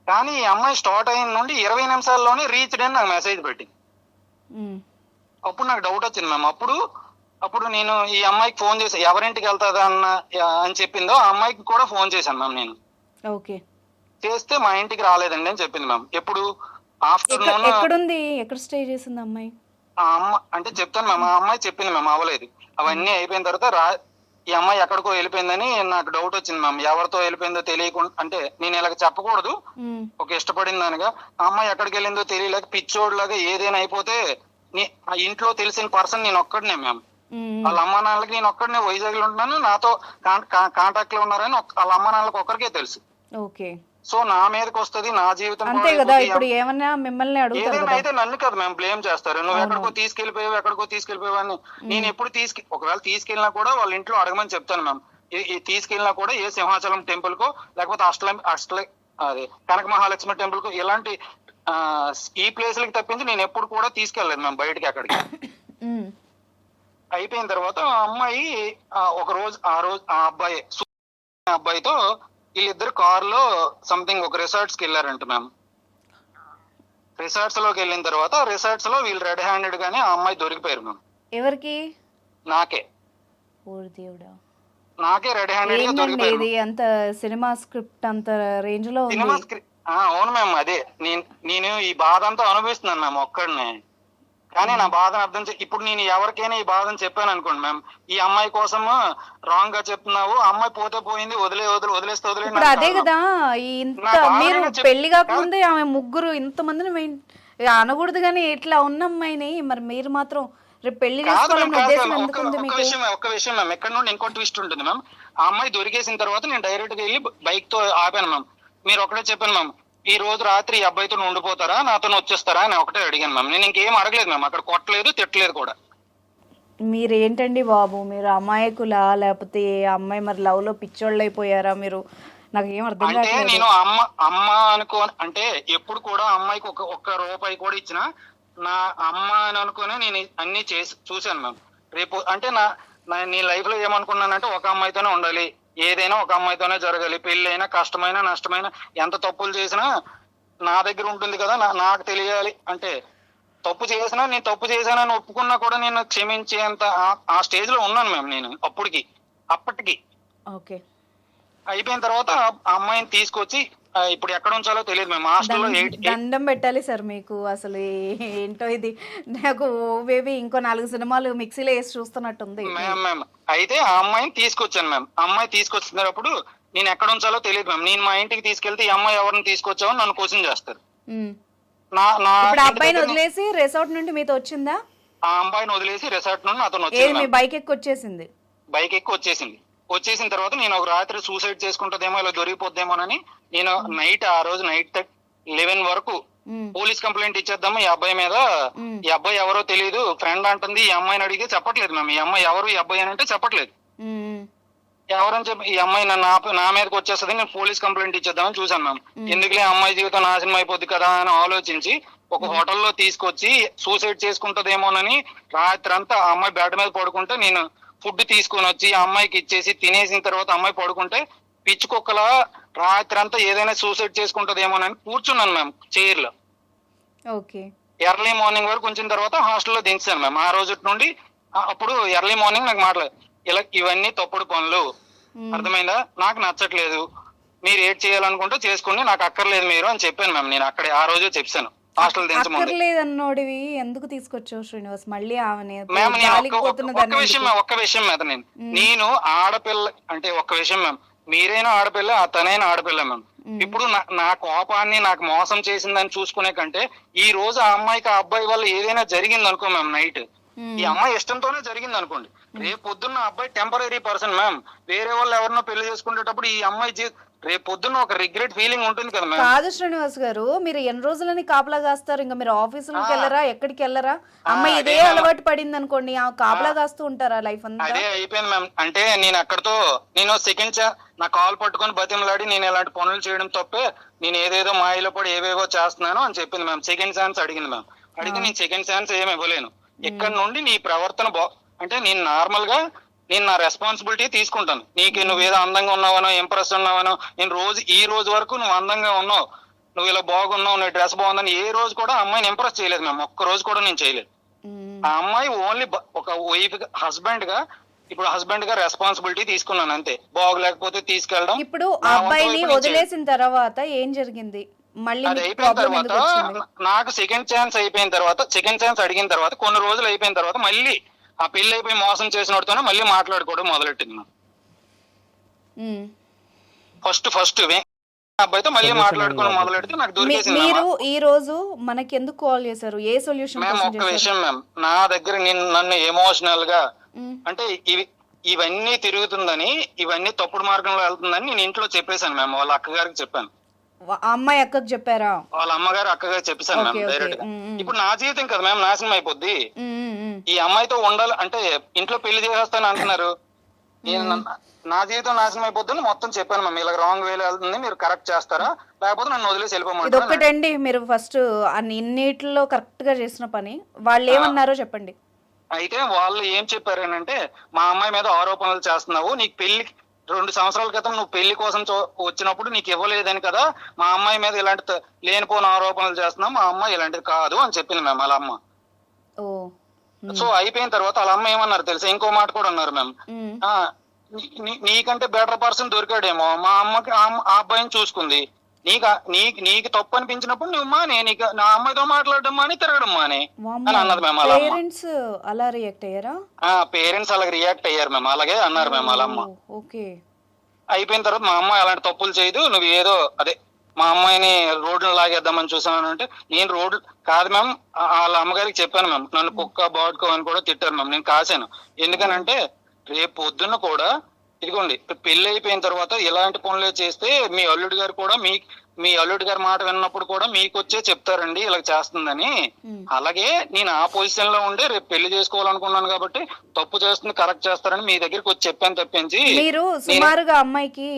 కానీ ఈ అమ్మాయి స్టార్ట్ అయిన నుండి 20 నిమిషాల్లోనే రీచ్డ్ అని నాకు మెసేజ్ పెట్టింది. అప్పుడు నాకు డౌట్ వచ్చింది మ్యామ్. అప్పుడు నేను ఈ అమ్మాయికి ఫోన్ చేసి ఎవరింటికి వెళ్తాదా అని చెప్పిందో ఆ అమ్మాయికి కూడా ఫోన్ చేశాను మ్యామ్ నేను. చేస్తే మా ఇంటికి రాలేదండి అని చెప్పింది మ్యామ్. ఎప్పుడు ఆఫ్టర్నూన్. ఎక్కడ స్టే చేసింది అమ్మాయి? అంటే చెప్తాను మ్యామ్, ఆ అమ్మాయి చెప్పింది మ్యామ్, అవ్వలేదు. అవన్నీ అయిపోయిన తర్వాత ఈ అమ్మాయి ఎక్కడికో వెళ్ళిపోయిందని నాకు డౌట్ వచ్చింది మ్యామ్. ఎవరితో వెళ్ళిపోయిందో తెలియకుండా, అంటే నేను ఇలాగ చెప్పకూడదు ఒక ఇష్టపడిన దానిగా, ఆ అమ్మాయి ఎక్కడికి వెళ్ళిందో తెలియలేక పిచ్చోడ్లాగా ఏదైనా అయిపోతే ఆ ఇంట్లో తెలిసిన పర్సన్ నేను ఒక్కడనే మ్యామ్. వాళ్ళ అమ్మ నాన్నలకి నేను ఒక్కడనే వైజాగ్ లో ఉంటున్నాను, నాతో కాంటాక్ట్ లో ఉన్నారని వాళ్ళ అమ్మ నాన్నలకు ఒక్కరికే తెలుసు. సో నా మీదకి వస్తుంది, నా జీవితం ఏదైనా అయితే నన్ను కదా మేము బ్లేమ్ చేస్తారు, నువ్వు ఎక్కడికో తీసుకెళ్లిపోయావు అని. నేను ఎప్పుడు ఒకవేళ తీసుకెళ్ళినా కూడా వాళ్ళ ఇంట్లో అడగమని చెప్తాను మ్యామ్. తీసుకెళ్ళినా కూడా ఏ సింహాచలం టెంపుల్ కో లేకపోతే అదే కనక మహాలక్ష్మి టెంపుల్ కో ఇలాంటి ఈ ప్లేస్లకి తప్పించి నేను ఎప్పుడు కూడా తీసుకెళ్ళలేదు మ్యామ్ బయటకి అక్కడికి. అయిపోయిన తర్వాత ఆ అమ్మాయి ఒక రోజు ఆ అబ్బాయితో వీళ్ళిద్దరు కార్ లో సంథింగ్ ఒక రిసార్ట్స్ కి వెళ్ళారంట మ్యామ్. రిసార్ట్స్ లోకి వెళ్ళిన తర్వాత రిసార్ట్స్ లో వీళ్ళు రెడ్ హ్యాండెడ్ గానే ఆ అమ్మాయి దొరికిపోయారు మ్యామ్. ఎవరికి? నాకే రెడ్ హ్యాండెడ్ గా దొరికిపోయారు. అంత సినిమా స్క్రిప్ట్ అంత రేంజ్ లో సినిమా స్క్రిప్ట్. అవును మ్యామ్, అదే నేను ఈ బాధ అంతా అనుభవిస్తున్నాను మ్యామ్ ఒక్కడినే. కానీ నా బాధను అర్థం ఇప్పుడు నేను ఎవరికైనా ఈ బాధను చెప్పాను అనుకోండి మ్యామ్, ఈ అమ్మాయి కోసం రాంగ్ గా చెప్తున్నావు, అమ్మాయి పోతే పోయింది, వదిలేస్తే వదిలేదు. అదే కదా, మీరు పెళ్లి కాకముందే ఆమె ముగ్గురు ఇంతమందిని అనకూడదు కానీ ఇట్లా ఉన్న అమ్మాయిని మరి మీరు మాత్రం రేపు పెళ్లి ఒక్క విషయం మ్యామ్, ఎక్కడ నుండి ఇంకో ట్విస్ట్ ఉంటుంది మ్యామ్. ఆ అమ్మాయి దొరికేసిన తర్వాత నేను డైరెక్ట్ గా వెళ్ళి బైక్ తో ఆపాను మ్యామ్. మీరు ఒకటే చెప్పాను మ్యామ్, ఈ రోజు రాత్రి ఈ అబ్బాయితో ఉండిపోతారా, నాతో వచ్చేస్తారా అని ఒకటే అడిగాను మ్యామ్. నేను ఇంకేం అడగలేదు మ్యామ్, అక్కడ కొట్టలేదు, తిట్టలేదు కూడా. మీరేంటండి బాబు, మీరు అమాయకులా లేకపోతే అమ్మాయి మరి లవ్ లో పిచ్చోళ్ళు అయిపోయారా? మీరు నాకు ఏం అర్థం కాదు. అంటే నేను అమ్మ అనుకో, అంటే ఎప్పుడు కూడా అమ్మాయికి ఒక్క రూపాయి కూడా ఇచ్చిన నా అమ్మ అని అనుకుని నేను అన్ని చూశాను మ్యామ్. రేపు అంటే నీ లైఫ్ లో ఏమనుకున్నానంటే ఒక అమ్మాయితోనే ఉండాలి, ఏదైనా ఒక అమ్మాయితోనే జరగాలి, పెళ్లి అయినా కష్టమైనా నష్టమైనా ఎంత తప్పులు చేసినా నా దగ్గర ఉంటుంది కదా, నాకు తెలియాలి. అంటే తప్పు చేసినా నేను తప్పు చేశానని ఒప్పుకున్నా కూడా నేను క్షమించేంత ఆ స్టేజ్ లో ఉన్నాను మ్యామ్ నేను అప్పటికి. అయిపోయిన తర్వాత ఆ అమ్మాయిని తీసుకొచ్చి ఇప్పుడు ఎక్కడ ఉంచాలో తెలియదు మేము హాస్టల్లో. దండం పెట్టాలి సార్ మీకు, అసలు ఏంటో ఇది. నాకు బేబీ ఇంకో 4 సినిమాలు మిక్సీలో వేసి చూస్తున్నట్టుంది మ్యామ్. అయితే ఆ అమ్మాయిని తీసుకొచ్చాను మ్యామ్. అమ్మాయి తీసుకొచ్చినప్పుడు నేను ఎక్కడ ఉంచాలో తెలియదు మ్యామ్. నేను మా ఇంటికి తీసుకెళ్తే ఈ అమ్మాయి ఎవరిని తీసుకొచ్చావో నన్ను క్వశ్చన్ చేస్తారు. అబ్బాయిని వదిలేసి రిసార్ట్ నుండి మీతో వచ్చిందా? ఆ అమ్మాయిని వదిలేసి రిసార్ట్ నుండి నాతో వచ్చింది. బైక్ ఎక్కి వచ్చేసింది. వచ్చేసిన తర్వాత నేను ఒక రాత్రి సూసైడ్ చేసుకుంటుందేమో, ఇలా దొరికిపోద్దేమోనని నేను ఆ రోజు నైట్ 11 వరకు పోలీస్ కంప్లైంట్ ఇచ్చేద్దాము ఈ అబ్బాయి మీద. ఈ అబ్బాయి ఎవరో తెలియదు, ఫ్రెండ్ అంటుంది. ఈ అమ్మాయిని అడిగితే చెప్పట్లేదు మ్యామ్. ఈ అమ్మాయి ఎవరు, ఈ అబ్బాయి అని అంటే చెప్పట్లేదు. ఎవరని చెప్పి ఈ అమ్మాయి నా మీదకి వచ్చేస్తుంది, నేను పోలీస్ కంప్లైంట్ ఇచ్చేద్దామని చూసాను మ్యామ్. ఎందుకులే అమ్మాయి జీవితం నాశనం అయిపోద్ది కదా అని ఆలోచించి ఒక హోటల్లో తీసుకొచ్చి సూసైడ్ చేసుకుంటదేమోనని రాత్రి అంతా ఆ అమ్మాయి బెడ్ మీద పడుకుంటే నేను ఫుడ్ తీసుకొని వచ్చి ఆ అమ్మాయికి ఇచ్చేసి తినేసిన తర్వాత అమ్మాయి పడుకుంటే పిచ్చి కుక్కలా రాత్రి అంతా ఏదైనా సూసైడ్ చేసుకుంటదేమోనని కూర్చున్నాను మ్యామ్ చైర్ లో. ఓకే. ఎర్లీ మార్నింగ్ వరకు ఉంచిన తర్వాత హాస్టల్లో దించాను మ్యామ్. ఆ రోజు నుండి అప్పుడు ఎర్లీ మార్నింగ్ నాకు మాట్లాడు, ఇలా ఇవన్నీ తప్పుడు పనులు, అర్థమైందా, నాకు నచ్చట్లేదు, మీరు ఏడ్ చేయాలనుకుంటే చేసుకోండి, నాకు అక్కర్లేదు మీరు అని చెప్పాను మ్యామ్. నేను అక్కడే ఆ రోజే చెప్పాను హాస్టల్ దించముందు. అక్కర్లేదన్నోడివి ఎందుకు తీసుకొచ్చావు శ్రీనివాస్ మళ్ళీ ఆమెని? మ్యామ్ నేను గాలికి పోతున్న దాన్ని ఒక్క విషయం మీద నేను ఆడపిల్ల అంటే ఒక్క విషయం మ్యామ్, మీరైనా ఆడపిల్ల తనైనా ఆడపిల్ల మ్యామ్. ఇప్పుడు నా కోపాన్ని నాకు మోసం చేసిందని చూసుకునే కంటే ఈ రోజు ఆ అమ్మాయికి ఆ అబ్బాయి వల్ల ఏదైనా జరిగింది అనుకో మ్యామ్, నైట్ ఈ అమ్మాయి ఇష్టంతోనే జరిగింది అనుకోండి, రేపు పొద్దున్న అబ్బాయి టెంపరీ పర్సన్ మ్యామ్, వేరే వాళ్ళు ఎవరినో పెళ్లి చేసుకునేటప్పుడు ఈ అమ్మాయి రేపు పొద్దున్న ఒక రిగ్రెట్ ఫీలింగ్ ఉంటుంది కదా మ్యామ్. కాదు శ్రీనివాస్ గారు, మీరు ఎన్ని రోజులని కాపలా కాస్తారు? ఇంకా మీరు ఆఫీసులకు వెళ్ళరా, ఎక్కడికి వెళ్ళరా? అమ్మాయి ఇదే అలవాటు పడింది అనుకోండి, ఆ కాపలా కాస్తూ ఉంటారా లైఫ్ అంతా? అదే అయిపోయింది మ్యామ్. అంటే నేను అక్కడతో సెకండ్ నా కాల్ పట్టుకొని బతిమలాడి నేను ఇలాంటి పనులు చేయడం తప్పే, నేను ఏదేదో మాయలో పడి ఏవేవో చేస్తున్నాను అని చెప్పింది మ్యామ్. సెకండ్ ఛాన్స్ అడిగింది మ్యామ్. అడిగితే నేను సెకండ్ ఛాన్స్ ఏమి ఇవ్వలేను, ఇక్కడ నుండి నీ ప్రవర్తన అంటే నేను నార్మల్ గా నేను నా రెస్పాన్సిబిలిటీ తీసుకుంటాను. నీకు నువ్వేదో అందంగా ఉన్నావనో ఇంప్రెస్ ఉన్నావనో, నేను ఈ రోజు వరకు నువ్వు అందంగా ఉన్నావు, నువ్వు ఇలా బాగున్నావు, నీ డ్రెస్ బాగుందని ఏ రోజు కూడా అమ్మాయిని ఇంప్రెస్ చేయలేదు మ్యామ్. ఒక్క రోజు కూడా నేను చేయలేదు. ఆ అమ్మాయి ఓన్లీ ఒక వైఫ్ హస్బెండ్ గా, ఇప్పుడు హస్బెండ్ గా రెస్పాన్సిబిలిటీ తీసుకున్నాను అంతే. బాగోలేకపోతే తీసుకెళ్ళడం. ఇప్పుడు ఆ అబ్బాయిని వదిలేసిన తర్వాత ఏం జరిగింది? మళ్ళీ అది అయిపోయిన తర్వాత నాకు సెకండ్ ఛాన్స్ అయిపోయిన తర్వాత, సెకండ్ ఛాన్స్ అడిగిన తర్వాత కొన్ని రోజులు అయిపోయిన తర్వాత మళ్ళీ ఆ పెళ్లి అయిపోయి మోసం చేసినోడితోనే మళ్ళీ మాట్లాడుకోవడం మొదలెట్టింది. ఫస్ట్ అబ్బాయితో మళ్ళీ మాట్లాడుకోవడం మొదలెడితే నాకు దొరికేసింది. మీరు ఈ రోజు మనకి ఎందుకు కాల్ చేశారు? A solution? మ్యామ్ ఒక్క విషయం మ్యామ్, నా దగ్గర నన్ను ఎమోషనల్ గా అంటే ఇవన్నీ తిరుగుతుందని, ఇవన్నీ తప్పుడు మార్గంలో వెళ్తుందని నేను ఇంట్లో చెప్పేశాను మ్యామ్. వాళ్ళ అక్కగారికి చెప్పాను. అమ్మాయి అక్కకి చెప్పారా? వాళ్ళ అమ్మగారు అక్కగా చెప్పేశాను మ్యామ్ డైరెక్ట్ గా. ఇప్పుడు నా జీవితం కదా మ్యామ్ నాశనం అయిపోద్ది. ఈ అమ్మాయితో ఉండాలి అంటే ఇంట్లో పెళ్లి చేసేస్తాను అంటున్నారు, నా జీవితం నాశనం అయిపోద్దని మొత్తం చెప్పాను మ్యామ్. ఇలా రాంగ్ వేలో వెళ్తుంది, మీరు కరెక్ట్ చేస్తారా, లేకపోతే నన్ను వదిలేసి వెళ్ళిపోమంటారు. ఇది ఒక్కటండి, మీరు ఫస్ట్ అన్నిటిలో కరెక్ట్ గా చేసిన పని. వాళ్ళు ఏమన్నారో చెప్పండి. అయితే వాళ్ళు ఏం చెప్పారనంటే, మా అమ్మాయి మీద ఆరోపణలు చేస్తున్నావు, నీకు పెళ్లి 2 సంవత్సరాల క్రితం నువ్వు పెళ్లి కోసం వచ్చినప్పుడు నీకు ఇవ్వలేదని కదా మా అమ్మాయి మీద ఇలాంటి లేనిపోని ఆరోపణలు చేస్తున్నావు, మా అమ్మాయి ఇలాంటిది కాదు అని చెప్పింది మ్యామ్ వాళ్ళ అమ్మ. సో అయిపోయిన తర్వాత వాళ్ళ అమ్మ ఏమన్నారు తెలుసా, ఇంకో మాట కూడా అన్నారు మ్యామ్, నీకంటే బెటర్ పర్సన్ దొరికాడేమో, మా అమ్మకి ఆ అబ్బాయిని చూసుకుంది, నీకు తప్పు అనిపించినప్పుడు నువ్వు మానే, నీకు నా అమ్మాయితో మాట్లాడడం మాని, తిరగడం మాని అని అన్నది మ్యామ్. పేరెంట్స్ అలా రియాక్ట్ అయ్యారా? పేరెంట్స్ అలాగే రియాక్ట్ అయ్యారు మ్యామ్, అలాగే అన్నారు మ్యామ్ వాళ్ళ అమ్మ. అయిపోయిన తర్వాత మా అమ్మాయి అలాంటి తప్పులు చేయదు, నువ్వు ఏదో అదే మా అమ్మాయిని రోడ్లు లాగేద్దామని చూసాను అంటే, నేను రోడ్లు కాదు మ్యామ్. వాళ్ళ అమ్మగారికి చెప్పాను మ్యామ్, నన్ను కుక్క బాడుకో అని కూడా తిట్టారు మ్యామ్. నేను కాశాను, ఎందుకనంటే రేపు పొద్దున్న కూడా ఇదిగోండి పెళ్లి అయిపోయిన తర్వాత ఇలాంటి పనులే చేస్తే మీ అల్లుడి గారు కూడా మీ అల్లుడి గారి మాట విన్నప్పుడు కూడా మీకు వచ్చే చెప్తారండి ఇలా చేస్తుందని. అలాగే నేను ఆ పొజిషన్ లో ఉండి రేపు పెళ్లి చేసుకోవాలనుకున్నాను కాబట్టి తప్పు చేస్తుంది కరెక్ట్ చేస్తారని మీ దగ్గరికి వచ్చి చెప్పాను తప్పించి. మీరు సుమారుగా అమ్మాయికి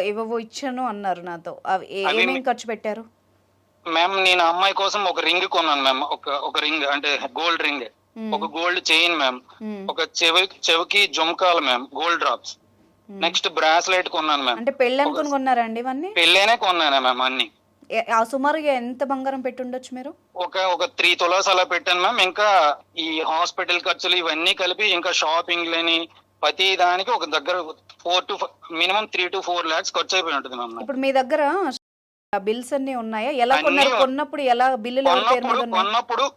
ఏవో ఇచ్చాను అన్నారు నాతో, ఏమేమి ఖర్చు పెట్టారు? మ్యామ్ నేను అమ్మాయి కోసం ఒక రింగ్ కొన్నాను మ్యామ్, ఒక రింగ్ అంటే గోల్డ్ రింగ్, ఒక గోల్డ్ చైన్ మ్యామ్, ఒక చెవికి జుమ్కాలు ma'am, gold drops, next bracelet కొన్నాను మ్యామ్. అంటే పెళ్లి అనుకుని కొన్నారండి ఇవన్నీ? పెళ్ళేనే కొన్నాను మ్యామ్ అన్ని. సుమారుగా ఎంత బంగారం పెట్టి ఉండొచ్చు మీరు? ఒక 3 తులాస్ అలా పెట్టాను మ్యామ్. ఇంకా ఈ హాస్పిటల్ ఖర్చులు ఇవన్నీ కలిపి ఇంకా షాపింగ్ లని ప్రతి దానికి ఒక దగ్గర మినిమం 3 to 4 lakhs ఖర్చు అయిపోయి ఉంటుంది మ్యామ్. ఇప్పుడు మీ దగ్గర బిల్స్ అన్ని ఉన్నాయా? ఎలా కొన్నారు? కొన్నప్పుడు ఎలా బిల్లులు?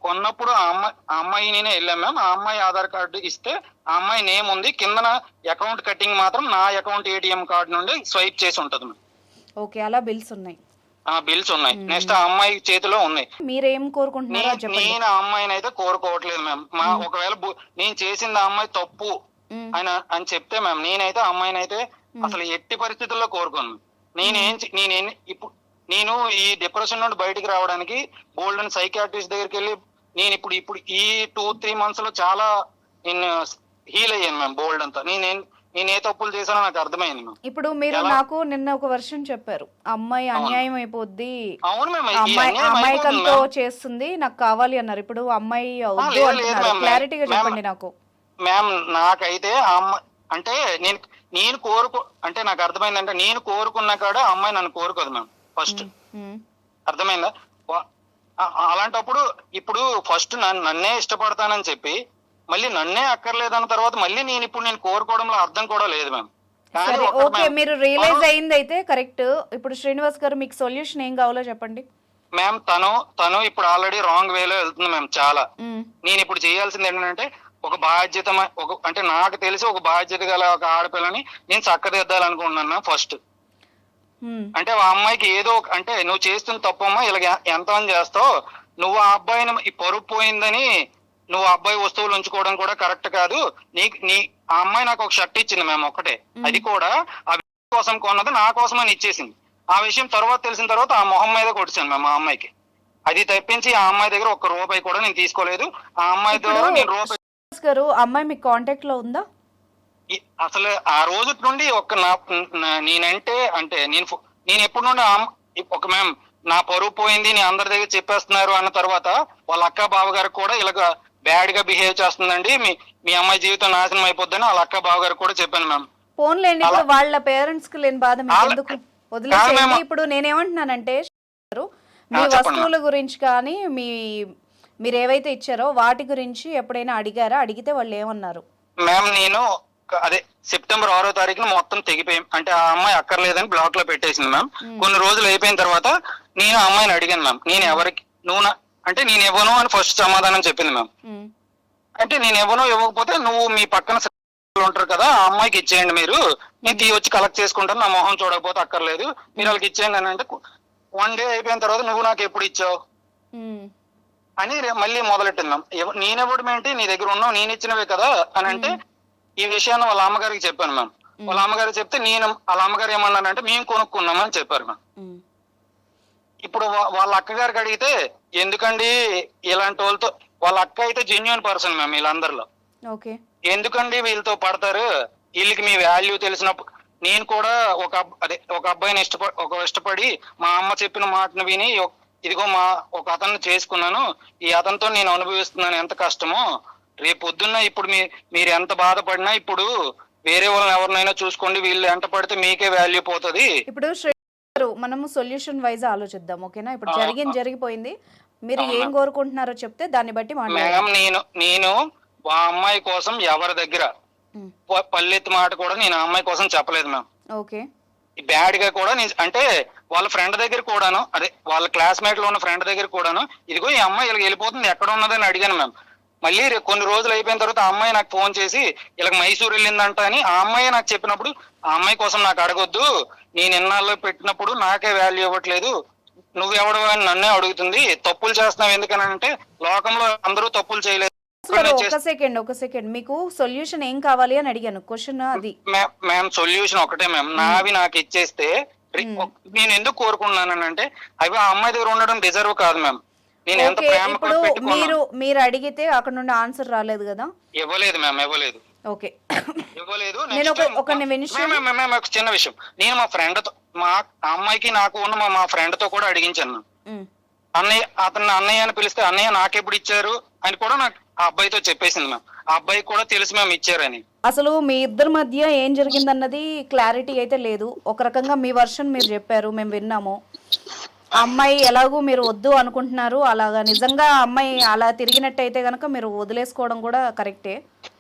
కొన్నప్పుడు ఆ అమ్మాయి నేనే వెళ్ళాం మ్యామ్. ఆ అమ్మాయి ఆధార్ కార్డు ఇస్తే ఆ అమ్మాయి నేమ్ ఉంది, కింద అకౌంట్ కట్టింగ్ మాత్రం నా అకౌంట్ ఏటీఎం కార్డు నుండి స్వైప్ చేసి ఉంటది మ్యామ్. ఓకే, అలా బిల్స్ ఉన్నాయి. బిల్స్ ఉన్నాయి. నెక్స్ట్ ఆ అమ్మాయి చేతిలో ఉన్నాయి. మీరేం కోరుకుంటున్నారు? నేను ఆ అమ్మాయిని అయితే కోరుకోవట్లేదు మ్యామ్. ఒకవేళ నేను చేసింది ఆ అమ్మాయి తప్పు అని చెప్తే మ్యామ్, నేనైతే ఆ అమ్మాయిని అయితే అసలు ఎట్టి పరిస్థితుల్లో కోరుకోను. నేను ఈ డిప్రెషన్ నుండి బయటికి రావడానికి గోల్డెన్ సైకియాట్రిస్ట్ దగ్గరికి వెళ్ళి నేను ఇప్పుడు ఈ 2-3 months లో చాలా నేను హీల్ అయ్యాను మ్యామ్. బోల్డ్ అంతా నేను ఏ తప్పులు చేశానో నాకు అర్థమైంది మ్యామ్. ఇప్పుడు మీరు నాకు నిన్న ఒక వర్షం చెప్పారు, అమ్మాయి అన్యాయం అయిపోద్ది, అవును మ్యామ్, అమ్మాయికంతో చేస్తుంది, నాకు కావాలి అన్నారు. ఇప్పుడు అమ్మాయి క్లారిటీగా చెప్పండి నాకు. మ్యామ్ నాకైతే ఆ అమ్మాయి అంటే నేను నేను కోరుకో అంటే నాకు అర్థమైందంటే నేను కోరుకున్న కాడ ఆ అమ్మాయి నన్ను కోరుకోదు మ్యామ్ ఫస్ట్. ఉమ్, అర్థమైందా? అలాంటప్పుడు ఇప్పుడు ఫస్ట్ నన్నే ఇష్టపడతానని చెప్పి మళ్ళీ నన్నే అక్కర్లేదన్న తర్వాత మళ్ళీ నేను కోరుకోవడంలో అర్థం కూడా లేదు మ్యామ్. కానీ సరే ఒకటి ఓకే, మ్యామ్, మీరు రియలైజ్ అయింది అయితే కరెక్ట్. ఇప్పుడు శ్రీనివాస్ గారు మీకు సొల్యూషన్ ఏం కావాలో చెప్పండి. మ్యామ్ తను ఇప్పుడు ఆల్రెడీ రాంగ్ వేలో వెళ్తుంది మ్యామ్ చాలా. ఉమ్, నేను ఇప్పుడు చేయాల్సింది ఏంటంటే ఒక బాధ్యత అంటే నాకు తెలిసి ఒక బాధ్యత గల ఒక ఆడపిల్లని నేను చక్కదిద్దాలనుకుంటున్నాను మ్యామ్ ఫస్ట్. ఉమ్, అంటే ఆ అమ్మాయికి ఏదో అంటే నువ్వు చేస్తున్న తప్పమ్మా ఇలా ఎంత అని చేస్తావు, నువ్వు ఆ అబ్బాయిని ఈ పరుపు పోయిందని నువ్వు ఆ అబ్బాయి వస్తువులు ఉంచుకోవడం కూడా కరెక్ట్ కాదు. ఆ అమ్మాయి నాకు ఒక షర్ట్ ఇచ్చింది మేము ఒకటే, అది కూడా ఆ వ్యక్తి కోసం కొన్నది నా కోసం అని ఇచ్చేసింది. ఆ విషయం తర్వాత తెలిసిన తర్వాత ఆ మొహం మీద కొట్టాను మేము ఆ అమ్మాయికి. అది తప్పించి ఆ అమ్మాయి దగ్గర ఒక్క రూపాయి కూడా నేను తీసుకోలేదు. ఆ అమ్మాయి ద్వారా నేను రూపాయి గారు అమ్మాయి మీకు కాంటాక్ట్ లో ఉందా? అసలు ఆ రోజు నుండి నేనంటే అంటే నేను ఎప్పుడు నుండి ఒక మ్యామ్ నా పరువు పోయింది నీ అందరి దగ్గర చెప్పేస్తున్నారు అన్న తర్వాత వాళ్ళ అక్క బావ గారికి కూడా ఇలాగ బ్యాడ్ గా బిహేవ్ చేస్తుందండి, మీ అమ్మాయి జీవితం నాశనం అయిపోద్దని వాళ్ళ అక్క బావ గారికి కూడా చెప్పాను మ్యామ్. ఫోన్లేండి, ఇప్పుడు వాళ్ళ పేరెంట్స్ కి లేని బాధ మీకు ఎందుకు? వదిలేసేయండి. ఇప్పుడు నేనేమంటున్నానంటే మీ వస్తువుల గురించి కానీ మీరు ఏవైతే ఇచ్చారో వాటి గురించి ఎప్పుడైనా అడిగారా? అడిగితే వాళ్ళు ఏమన్నారు? మ్యామ్ నేను అదే సెప్టెంబర్ 6వ తారీఖున మొత్తం తెగిపోయి అంటే ఆ అమ్మాయి అక్కర్లేదని బ్లాక్ లో పెట్టేసింది మ్యామ్. కొన్ని రోజులు అయిపోయిన తర్వాత నేను ఆ అమ్మాయిని అడిగాను మ్యామ్, నేను ఎవరికి అంటే నేను ఇవ్వను అని ఫస్ట్ సమాధానం చెప్పింది మ్యామ్. అంటే నేను ఇవ్వకపోతే నువ్వు మీ పక్కన ఉంటారు కదా ఆ అమ్మాయికి ఇచ్చేయండి, మీరు నేను వచ్చి కలెక్ట్ చేసుకుంటాను, నా మొహం చూడకపోతే అక్కర్లేదు, మీరు వాళ్ళకి ఇచ్చేయండి అని. అంటే 1 డే అయిపోయిన తర్వాత నువ్వు నాకు ఎప్పుడు ఇచ్చావు అని మళ్ళీ మొదలెట్టింది మ్యామ్. నేనెవడం ఏంటి, నీ దగ్గర ఉన్నావు, నేను ఇచ్చినవే కదా అని. అంటే ఈ విషయాన్ని వాళ్ళ అమ్మగారికి చెప్పాను మ్యామ్. వాళ్ళ అమ్మగారికి చెప్తే వాళ్ళ అమ్మగారు ఏమన్నానంటే మేము కొనుక్కున్నామని చెప్పారు మ్యామ్. ఇప్పుడు వాళ్ళ అక్కగారికి అడిగితే ఎందుకండి ఇలాంటి వాళ్ళతో, వాళ్ళ అక్క అయితే జెన్యున్ పర్సన్ మ్యామ్ వీళ్ళందరిలో, ఎందుకండి వీళ్ళతో పడతారు, వీళ్ళకి మీ వాల్యూ తెలిసినప్పుడు. నేను కూడా ఒక అబ్బాయిని ఇష్టపడి మా అమ్మ చెప్పిన మాటను విని ఇదిగో ఒక అతన్ని చేసుకున్నాను, ఈ అతనితో నేను అనుభవిస్తున్నాను ఎంత కష్టమో. రేపు పొద్దున్న ఇప్పుడు మీరు ఎంత బాధపడినా ఇప్పుడు వేరే వాళ్ళని ఎవరినైనా చూసుకోండి, వీళ్ళు ఎంత పడితే మీకే వాల్యూ పోతుంది. ఇప్పుడు మనము సొల్యూషన్ వైజ్ ఆలోచిద్దాం, ఓకేనా? ఇప్పుడు జరిగిపోయింది, మీరు ఏం కోరుకుంటున్నారో చెప్తే దాన్ని బట్టి మేడం నేను ఆ అమ్మాయి కోసం ఎవరి దగ్గర పల్లెత్తి మాట కూడా నేను ఆ అమ్మాయి కోసం చెప్పలేదు మ్యామ్. ఓకే, బ్యాడ్ గా కూడా అంటే వాళ్ళ ఫ్రెండ్ దగ్గర కూడాను, అదే వాళ్ళ క్లాస్మేట్ లో ఉన్న ఫ్రెండ్ దగ్గర కూడాను ఇదిగో ఈ అమ్మాయి ఇలా వెళ్ళిపోతుంది ఎక్కడ ఉన్నదని అడిగాను మ్యామ్. మళ్ళీ కొన్ని రోజులు అయిపోయిన తర్వాత ఆ అమ్మాయి నాకు ఫోన్ చేసి ఇలా మైసూర్ వెళ్ళిందంట అని ఆ అమ్మాయి నాకు చెప్పినప్పుడు ఆ అమ్మాయి కోసం నాకు అడగొద్దు, నేను ఎన్నాళ్ళు పెట్టినప్పుడు నాకే వాల్యూ ఇవ్వట్లేదు, నువ్వెవడు అని నన్నే అడుగుతుంది, తప్పులు చేస్తున్నావు ఎందుకని అంటే లోకంలో అందరూ తప్పులు చేయలేదు. ఒక సెకండ్ మీకు సొల్యూషన్ ఏం కావాలి అని అడిగాను, క్వశ్చన్ అది. మ్యామ్ సొల్యూషన్ ఒకటే మ్యామ్, నావి నాకు ఇచ్చేస్తే నేను ఎందుకు కోరుకున్నానంటే అవి ఆ అమ్మాయి దగ్గర ఉండడం డిజర్వ్ కాదు మ్యామ్. నేను ఎంత ప్రేమ మీరు అడిగితే అక్కడ నుండి ఆన్సర్ రాలేదు కదా? ఇవ్వలేదు మ్యామ్, ఇవ్వలేదు. ఓకే, ఇవ్వలేదు. ఒక చిన్న విషయం, నేను మా ఫ్రెండ్ తో మా అమ్మాయికి నాకు ఉన్న మా ఫ్రెండ్ తో కూడా అడిగించాను. అన్నయ్య అని పిలిస్తే అన్నయ్య నాకెప్పుడు ఇచ్చారు అని కూడా నాకు ఆ అబ్బాయితో చెప్పేసింది మ్యామ్. ఆ అబ్బాయి కూడా తెలుసు మ్యామ్ ఇచ్చారని. అసలు మీ ఇద్దరి మధ్య ఏం జరిగిందన్నది క్లారిటీ అయితే లేదు. ఒక రకంగా మీ వర్షన్ మీరు చెప్పారు, మేము విన్నాము. అమ్మాయి ఎలాగూ మీరు వద్దు అనుకుంటున్నారు, అలాగా నిజంగా అమ్మాయి అలా తిరిగినట్టయితే గనక మీరు వదిలేసుకోవడం కూడా కరెక్టే.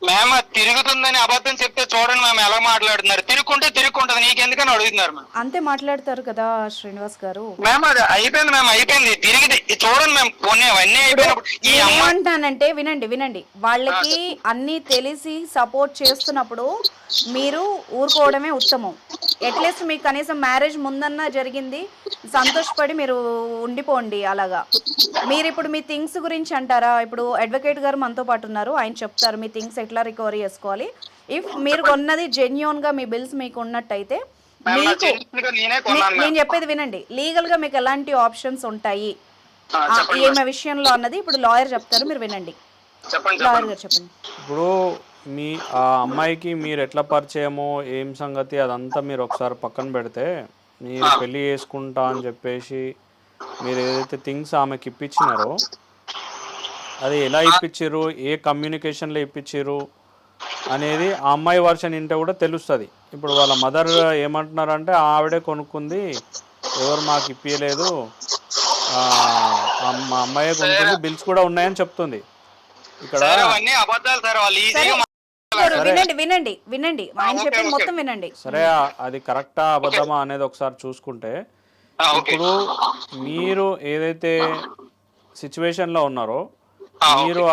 మ్యామ్ తిరుగుతుందని అబద్ధం చెప్తే చూడండి మ్యామ్ ఎలా మాట్లాడుతున్నారు, తిరుగుకుంటుంది నీకెందుకని అడుగుతున్నారు మ్యామ్. అంతే మాట్లాడతారు కదా శ్రీనివాస్ గారు. మ్యామ్ అది అయిపోయింది మ్యామ్, అయిపోయింది, తిరిగి చూడండి మ్యామ్. అవన్నీ ఏమంటానంటే వినండి, వాళ్ళకి అన్ని తెలిసి సపోర్ట్ చేస్తున్నప్పుడు మీరు ఊరుకోవడమే ఉత్తమం. అట్లీస్ట్ మీకు కనీసం మ్యారేజ్ ముందన్నా జరిగింది, సంతోషపడి మీరు ఉండిపోండి. అలాగా మీరు ఇప్పుడు మీ థింగ్స్ గురించి అంటారా? ఇప్పుడు అడ్వకేట్ గారు మనతో పాటు ఉన్నారు, ఆయన చెప్తారు మీ థింగ్స్ ఎట్లా రికవరీ చేసుకోవాలి. ఇఫ్ మీరు కొన్నది జెన్యూన్ గా మీ బిల్స్ మీకు ఉన్నట్టయితే నేను చెప్పేది వినండి, లీగల్ గా మీకు ఎలాంటి ఆప్షన్స్ ఉంటాయి ఏమే విషయంలో అన్నది ఇప్పుడు లాయర్ చెప్తారు, మీరు వినండి. లాయర్ గారు చెప్పండి. ఇప్పుడు మీ ఆ అమ్మాయికి మీరు ఎట్లా పరిచయమో ఏం సంగతి అదంతా మీరు ఒకసారి పక్కన పెడితే, మీరు పెళ్లి చేసుకుంటా అని చెప్పేసి మీరు ఏదైతే థింగ్స్ ఆమెకి ఇప్పించినారో అది ఎలా ఇప్పించారు, ఏ కమ్యూనికేషన్లో ఇప్పించారు, అనేది ఆ అమ్మాయి వర్షన్ వింటే కూడా తెలుస్తుంది. ఇప్పుడు వాళ్ళ మదర్ ఏమంటున్నారంటే ఆవిడే కొనుక్కుంది, ఎవరు మాకు ఇప్పియలేదు, మా అమ్మాయే కొనుక్కుంది, బిల్స్ కూడా ఉన్నాయని చెప్తుంది. ఇక్కడ సార్ అవన్నీ అబద్ధాలు సార్, వాళ్ళు ఈజీగా వినండి వినండి వినండి ఆయన చెప్పేది మొత్తం వినండి. సరే, అది కరెక్టా అబద్ధమా అనేది ఒకసారి చూసుకుంటే, ఇప్పుడు మీరు ఏదైతే సిచ్యువేషన్లో ఉన్నారో, మీరు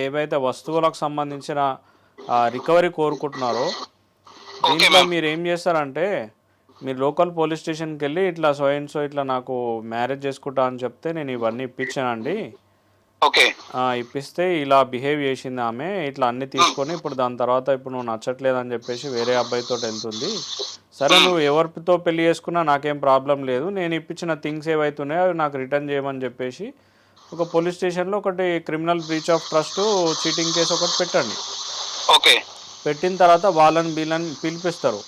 ఏవైతే వస్తువులకు సంబంధించిన రికవరీ కోరుకుంటున్నారో, దీంట్లో మీరు ఏం చేస్తారంటే, మీరు లోకల్ పోలీస్ స్టేషన్కి వెళ్ళి ఇట్లా సో అండ్ సో ఇట్లా నాకు మ్యారేజ్ చేసుకుంటా అని చెప్తే నేను ఇవన్నీ ఇప్పించానండి, ఇప్పిస్తే ఇలా బిహేవ్ చేసింది ఆమె, ఇట్లా అన్ని తీసుకొని ఇప్పుడు దాని తర్వాత ఇప్పుడు నువ్వు నచ్చట్లేదని చెప్పేసి వేరే అబ్బాయితో వెళ్తుంది, సరే నువ్వు ఎవరితో పెళ్లి చేసుకున్నా నాకేం ప్రాబ్లం లేదు, నేను ఇప్పించిన థింగ్స్ ఏవైతున్నాయో అవి నాకు రిటర్న్ చేయమని చెప్పేసి ఒక పోలీస్ స్టేషన్లో ఒకటి criminal breach of trust cheating case ఒకటి పెట్టండి. పెట్టిన తర్వాత వాళ్ళని వీళ్ళని పిలిపిస్తారు.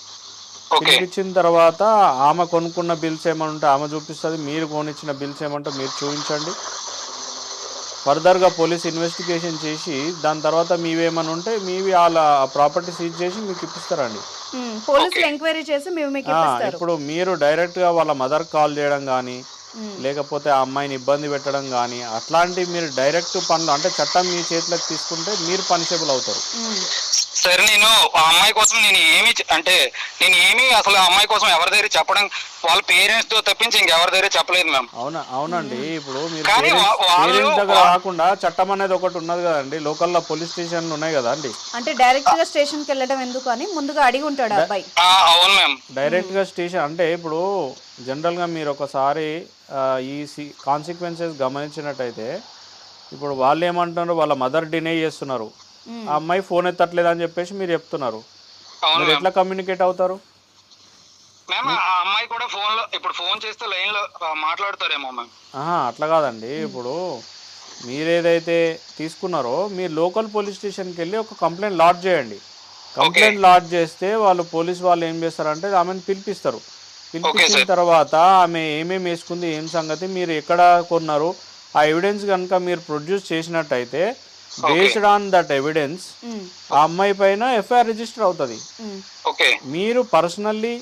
పిలిపించిన తర్వాత ఆమె కొనుక్కున్న బిల్స్ ఏమైనా ఉంటే ఆమె చూపిస్తుంది, మీరు కొనిచ్చిన బిల్స్ ఏమంటే మీరు చూపించండి. ఫర్దర్గా పోలీస్ ఇన్వెస్టిగేషన్ చేసి దాని తర్వాత మీవేమైనా ఉంటే మీవి వాళ్ళ ప్రాపర్టీ సీజ్ చేసి మీకు ఇప్పిస్తారండి. పోలీసులు ఎంక్వైరీ చేసి ఇప్పుడు మీరు డైరెక్ట్గా వాళ్ళ మదర్ కాల్ చేయడం కానీ, లేకపోతే ఆ అమ్మాయిని ఇబ్బంది పెట్టడం కానీ, అట్లాంటివి మీరు డైరెక్ట్ పనులు అంటే చట్టం మీ చేతిలోకి తీసుకుంటే మీరు పనిషబుల్ అవుతారు. సార్ నేను ఆ అమ్మాయి కోసం నేను ఏమి అసలు ఆ అమ్మాయి కోసం ఎవరి దగ్గర చెప్పడం, వాళ్ళ పేరెంట్స్ తో తప్పించి ఇంకెవరి దగ్గర చెప్పలేదు మ్యామ్. అవునండి. ఇప్పుడు మీరు పేరెంట్స్ దగ్గర కాకుండా చట్టం అనేది ఒకటి ఉన్నది కదండి, లోకల్లో పోలీస్ స్టేషన్లు ఉన్నాయి కదా అండి. అంటే డైరెక్ట్ గా స్టేషన్ కి వెళ్ళడం ఎందుకు అని ముందుగా అడిగి ఉంటాడు అబ్బాయి. అవును మ్యామ్. డైరెక్ట్ గా స్టేషన్ అంటే ఇప్పుడు జనరల్ గా మీరు ఒకసారి ఈ కాన్సిక్వెన్సెస్ గమనించినట్టయితే, ఇప్పుడు వాళ్ళు ఏమంటున్నారు, వాళ్ళ మదర్ డినై చేస్తున్నారు, ఆ అమ్మాయి ఫోన్ ఎత్తట్లేదు అని చెప్పేసి మీరు చెప్తున్నారు, మీరు ఎట్లా కమ్యూనికేట్ అవుతారు? అమ్మాయి కూడా ఫోన్ లో ఇప్పుడు ఫోన్ చేస్తే లైన్ లో మాట్లాడతారేమో మ్యామ్. అట్లా కాదండి. ఇప్పుడు మీరేదైతే తీసుకున్నారో మీరు లోకల్ పోలీస్ స్టేషన్కి వెళ్ళి ఒక కంప్లైంట్ లాడ్జ్ చేయండి. కంప్లైంట్ లాడ్జ్ చేస్తే వాళ్ళు పోలీస్ వాళ్ళు ఏం చేస్తారంటే ఆమెను పిలిపిస్తారు. పిలిపించిన తర్వాత ఆమె ఏమేమి వేసుకుంది, ఏం సంగతి, మీరు ఎక్కడ కొన్నారు, ఆ ఎవిడెన్స్ కనుక మీరు ప్రొడ్యూస్ చేసినట్టయితే బేస్డ్ ఆన్ దట్ ఎవిడెన్స్ ఆ అమ్మాయి పైన ఎఫ్ఐఆర్ రిజిస్టర్ అవుతుంది. మీరు పర్సనల్లీ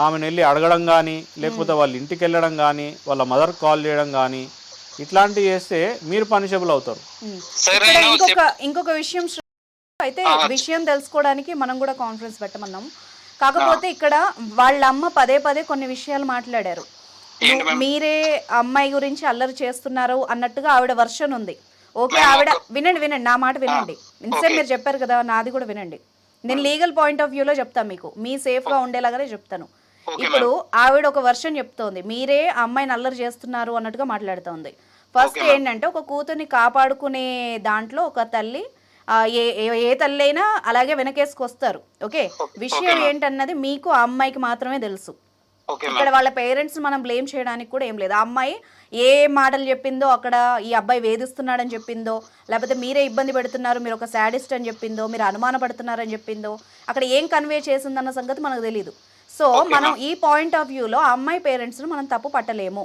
ఆమెను వెళ్ళి అడగడం కానీ, లేకపోతే వాళ్ళ ఇంటికి వెళ్ళడం కానీ, వాళ్ళ మదర్ కాల్ చేయడం కానీ, ఇట్లాంటివి చేస్తే మీరు పనిషబుల్ అవుతారు. ఇంకొక విషయం అయితే, విషయం తెలుసుకోవడానికి మనం కూడా కాన్ఫరెన్స్ పెట్టమన్నాం. కాకపోతే ఇక్కడ వాళ్ళ అమ్మ పదే పదే కొన్ని విషయాలు మాట్లాడారు. మీరే అమ్మాయి గురించి అల్లరి చేస్తున్నారు అన్నట్టుగా ఆవిడ వర్షన్ ఉంది. ఓకే, ఆవిడ వినండి నా మాట వినండి. ఇంతసేపు మీరు చెప్పారు కదా, నాది కూడా వినండి. నేను లీగల్ పాయింట్ ఆఫ్ వ్యూలో చెప్తాను, మీకు మీ సేఫ్ గా ఉండేలాగానే చెప్తాను. ఇప్పుడు ఆవిడ ఒక వర్షన్ చెప్తోంది, మీరే అమ్మాయిని అల్లరి చేస్తున్నారు అన్నట్టుగా మాట్లాడుతోంది. ఫస్ట్ ఏంటంటే, ఒక కూతుర్ని కాపాడుకునే దాంట్లో ఒక తల్లి ఏ తల్లి అయినా అలాగే వెనకేసుకొస్తారు. ఓకే, విషయం ఏంటన్నది మీకు ఆ అమ్మాయికి మాత్రమే తెలుసు. ఇక్కడ వాళ్ళ పేరెంట్స్ మనం బ్లేమ్ చేయడానికి కూడా ఏం లేదు. ఆ అమ్మాయి ఏ మాటలు చెప్పిందో, అక్కడ ఈ అబ్బాయి వేధిస్తున్నాడని చెప్పిందో, లేకపోతే మీరే ఇబ్బంది పెడుతున్నారు, మీరు ఒక శాడిస్ట్ అని చెప్పిందో, మీరు అనుమాన పడుతున్నారని చెప్పిందో, అక్కడ ఏం కన్వే చేసిందన్న సంగతి మనకు తెలియదు. సో మనం ఈ పాయింట్ ఆఫ్ వ్యూలో ఆ అమ్మాయి పేరెంట్స్ను మనం తప్పు పట్టలేము.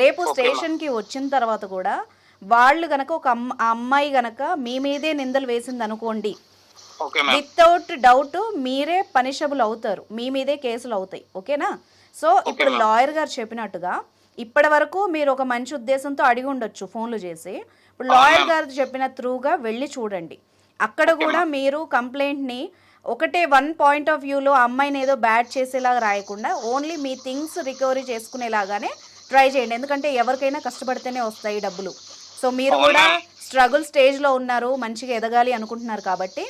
రేపు స్టేషన్కి వచ్చిన తర్వాత కూడా వాళ్ళు గనక ఒక అమ్మాయి గనక మీ మీదే నిందలు వేసింది అనుకోండి, వితౌట్ డౌట్ మీరే పనిషబుల్ అవుతారు, మీ మీదే కేసులు అవుతాయి. ఓకేనా? సో ఇప్పుడు లాయర్ గారు చెప్పినట్టుగా ఇప్పటి వరకు మీరు ఒక మంచి ఉద్దేశంతో అడిగి ఉండొచ్చు ఫోన్లు చేసి. ఇప్పుడు లాయర్ గారు చెప్పిన త్రూగా వెళ్ళి చూడండి. అక్కడ కూడా మీరు కంప్లైంట్ని ఒకటే వన్ పాయింట్ ఆఫ్ వ్యూలో అమ్మాయిని ఏదో బ్యాడ్ చేసేలాగా రాయకుండా only me things recovery చేసుకునేలాగానే try చేయండి. ఎందుకంటే ఎవరికైనా కష్టపడితేనే వస్తాయి డబ్బులు. సో మీరు కూడా స్ట్రగుల్ స్టేజ్లో ఉన్నారు, మంచిగా ఎదగాలి అనుకుంటున్నారు కాబట్టి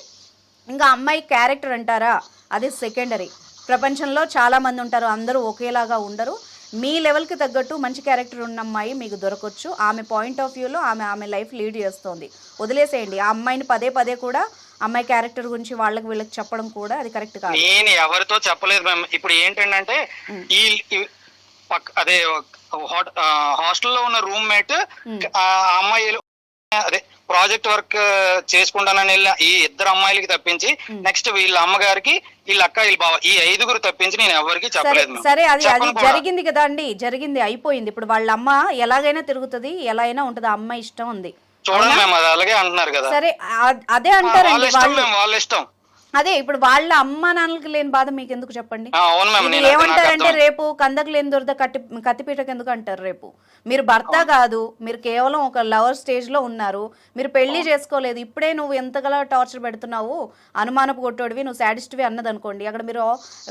ఇంకా అమ్మాయి క్యారెక్టర్ అంటారా, అది సెకండరీ. ప్రపంచంలో చాలామంది ఉంటారు, అందరూ ఒకేలాగా ఉండరు. మీ లెవెల్కి తగ్గట్టు మంచి క్యారెక్టర్ ఉన్న అమ్మాయి మీకు దొరకవచ్చు. ఆమె పాయింట్ ఆఫ్ వ్యూలో ఆమె లైఫ్ లీడ్ చేస్తుంది. వదిలేసేయండి. ఆ అమ్మాయిని పదే పదే కూడా అమ్మాయి క్యారెక్టర్ గురించి వాళ్ళకి వీళ్ళకి చెప్పడం కూడా అది కరెక్ట్ కాదు. నేను ఎవరితో చెప్పలేదు మ్యామ్. ఇప్పుడు ఏంటంటే అదే హాస్టల్లో ఉన్న రూమ్మేట్ అమ్మాయి అదే ప్రాజెక్ట్ వర్క్ చేసుకుంటానని వెళ్ళిన ఈ ఇద్దరు అమ్మాయిలకి తప్పించి నెక్స్ట్ వీళ్ళ అమ్మగారికి, వీళ్ళ అక్క, వీళ్ళ బావ, ఈ ఐదుగురు తప్పించి నేను ఎవరికి చెప్పలేదు. సరే, అది జరిగింది కదా అండి, జరిగింది, అయిపోయింది. ఇప్పుడు వాళ్ళ అమ్మ ఎలాగైనా తిరుగుతుంది, ఎలా అయినా ఉంటుంది, ఆ అమ్మాయి ఇష్టం ఉంది. చూడండి మేము అది అలాగే అంటున్నారు కదా. సరే, అదే అంటారండి వాళ్ళ ఇష్టం. అదే ఇప్పుడు వాళ్ళ అమ్మ నాన్నలకి లేని బాధ మీకు ఎందుకు చెప్పండి? అవును మ్యామ్. ఇది ఏమంటారంటే రేపు కందకు లేని దొరద కత్తిపీటకు ఎందుకు అంటారు? రేపు మీరు భర్త కాదు, మీరు కేవలం ఒక లవర్ స్టేజ్ లో ఉన్నారు, మీరు పెళ్లి చేసుకోలేదు, ఇప్పుడే నువ్వు ఎంతగా టార్చర్ పెడుతున్నావు, అనుమానపు కొట్టోడివి, నువ్వు సాడిస్ట్వి అన్నది అనుకోండి, అక్కడ మీరు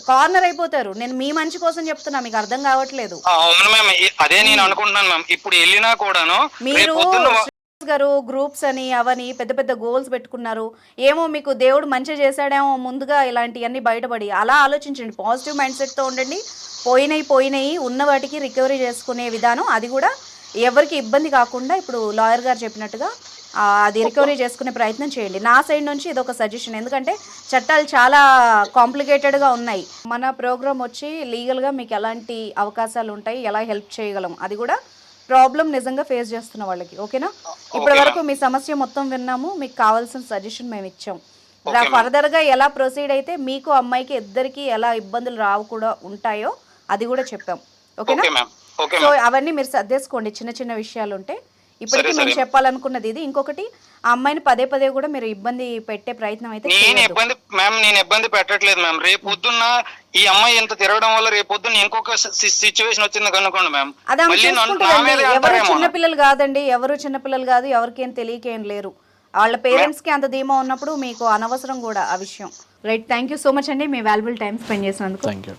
కార్నర్ అయిపోతారు. నేను మీ మంచి కోసం చెప్తున్నా, మీకు అర్థం కావట్లేదు. అవును మ్యామ్, అదే నేను అనుకుంటున్నాను మ్యామ్. ఇప్పుడు వెళ్ళినా కూడాను మీరు గారు గ్రూప్స్ అని అవని పెద్ద పెద్ద గోల్స్ పెట్టుకున్నారు, ఏమో మీకు దేవుడు మంచి చేశాడేమో ముందుగా ఇలాంటివన్నీ బయటపడి, అలా ఆలోచించండి. పాజిటివ్ మైండ్ సెట్తో ఉండండి. పోయినాయి ఉన్న వాటికి రికవరీ చేసుకునే విధానం, అది కూడా ఎవరికి ఇబ్బంది కాకుండా ఇప్పుడు లాయర్ గారు చెప్పినట్టుగా అది రికవరీ చేసుకునే ప్రయత్నం చేయండి. నా సైడ్ నుంచి ఇది ఒక సజెషన్. ఎందుకంటే చట్టాలు చాలా కాంప్లికేటెడ్గా ఉన్నాయి. మన ప్రోగ్రామ్ వచ్చి లీగల్గా మీకు ఎలాంటి అవకాశాలు ఉంటాయి, ఎలా హెల్ప్ చేయగలం, అది కూడా ప్రాబ్లం నిజంగా ఫేస్ చేస్తున్న వాళ్ళకి. ఓకేనా? ఇప్పటి వరకు మీ సమస్య మొత్తం విన్నాము, మీకు కావాల్సిన సజెషన్ మేము ఇచ్చాం. ఫర్దర్గా ఎలా ప్రొసీడ్ అయితే మీకు అమ్మాయికి ఇద్దరికి ఎలా ఇబ్బందులు రావు కూడా ఉంటాయో అది కూడా చెప్పాం. ఓకేనా? సో అవన్నీ మీరు సర్దేసుకోండి, చిన్న చిన్న విషయాలు ఉంటే. ఇప్పటికీ మేము చెప్పాలనుకున్నది ఇది. ఇంకొకటి, ఆ అమ్మాయిని పదే పదే కూడా మీరు ఇబ్బంది పెట్టే ప్రయత్నం అయితే నేను ఇబ్బంది పెట్టట్లేదు మ్యామ్. రేపు పొద్దున్న ఈ అమ్మాయి ఎంత తిరగడం వల్ల రేపు పొద్దున్న ఇంకొక సిచ్యువేషన్ వచ్చింది కనుకోండి మ్యామ్. ఎవరు చిన్నపిల్లలు కాదండి, ఎవరు చిన్నపిల్లలు కాదు, ఎవరికేం తెలియకేం లేరు. వాళ్ళ పేరెంట్స్ కి అంత ధీమా ఉన్నప్పుడు మీకు అనవసరం కూడా ఆ విషయం. Right, thank you so much అండి, మీ వాల్యుబుల్ టైం స్పెండ్ చేసినందుకు. Thank you.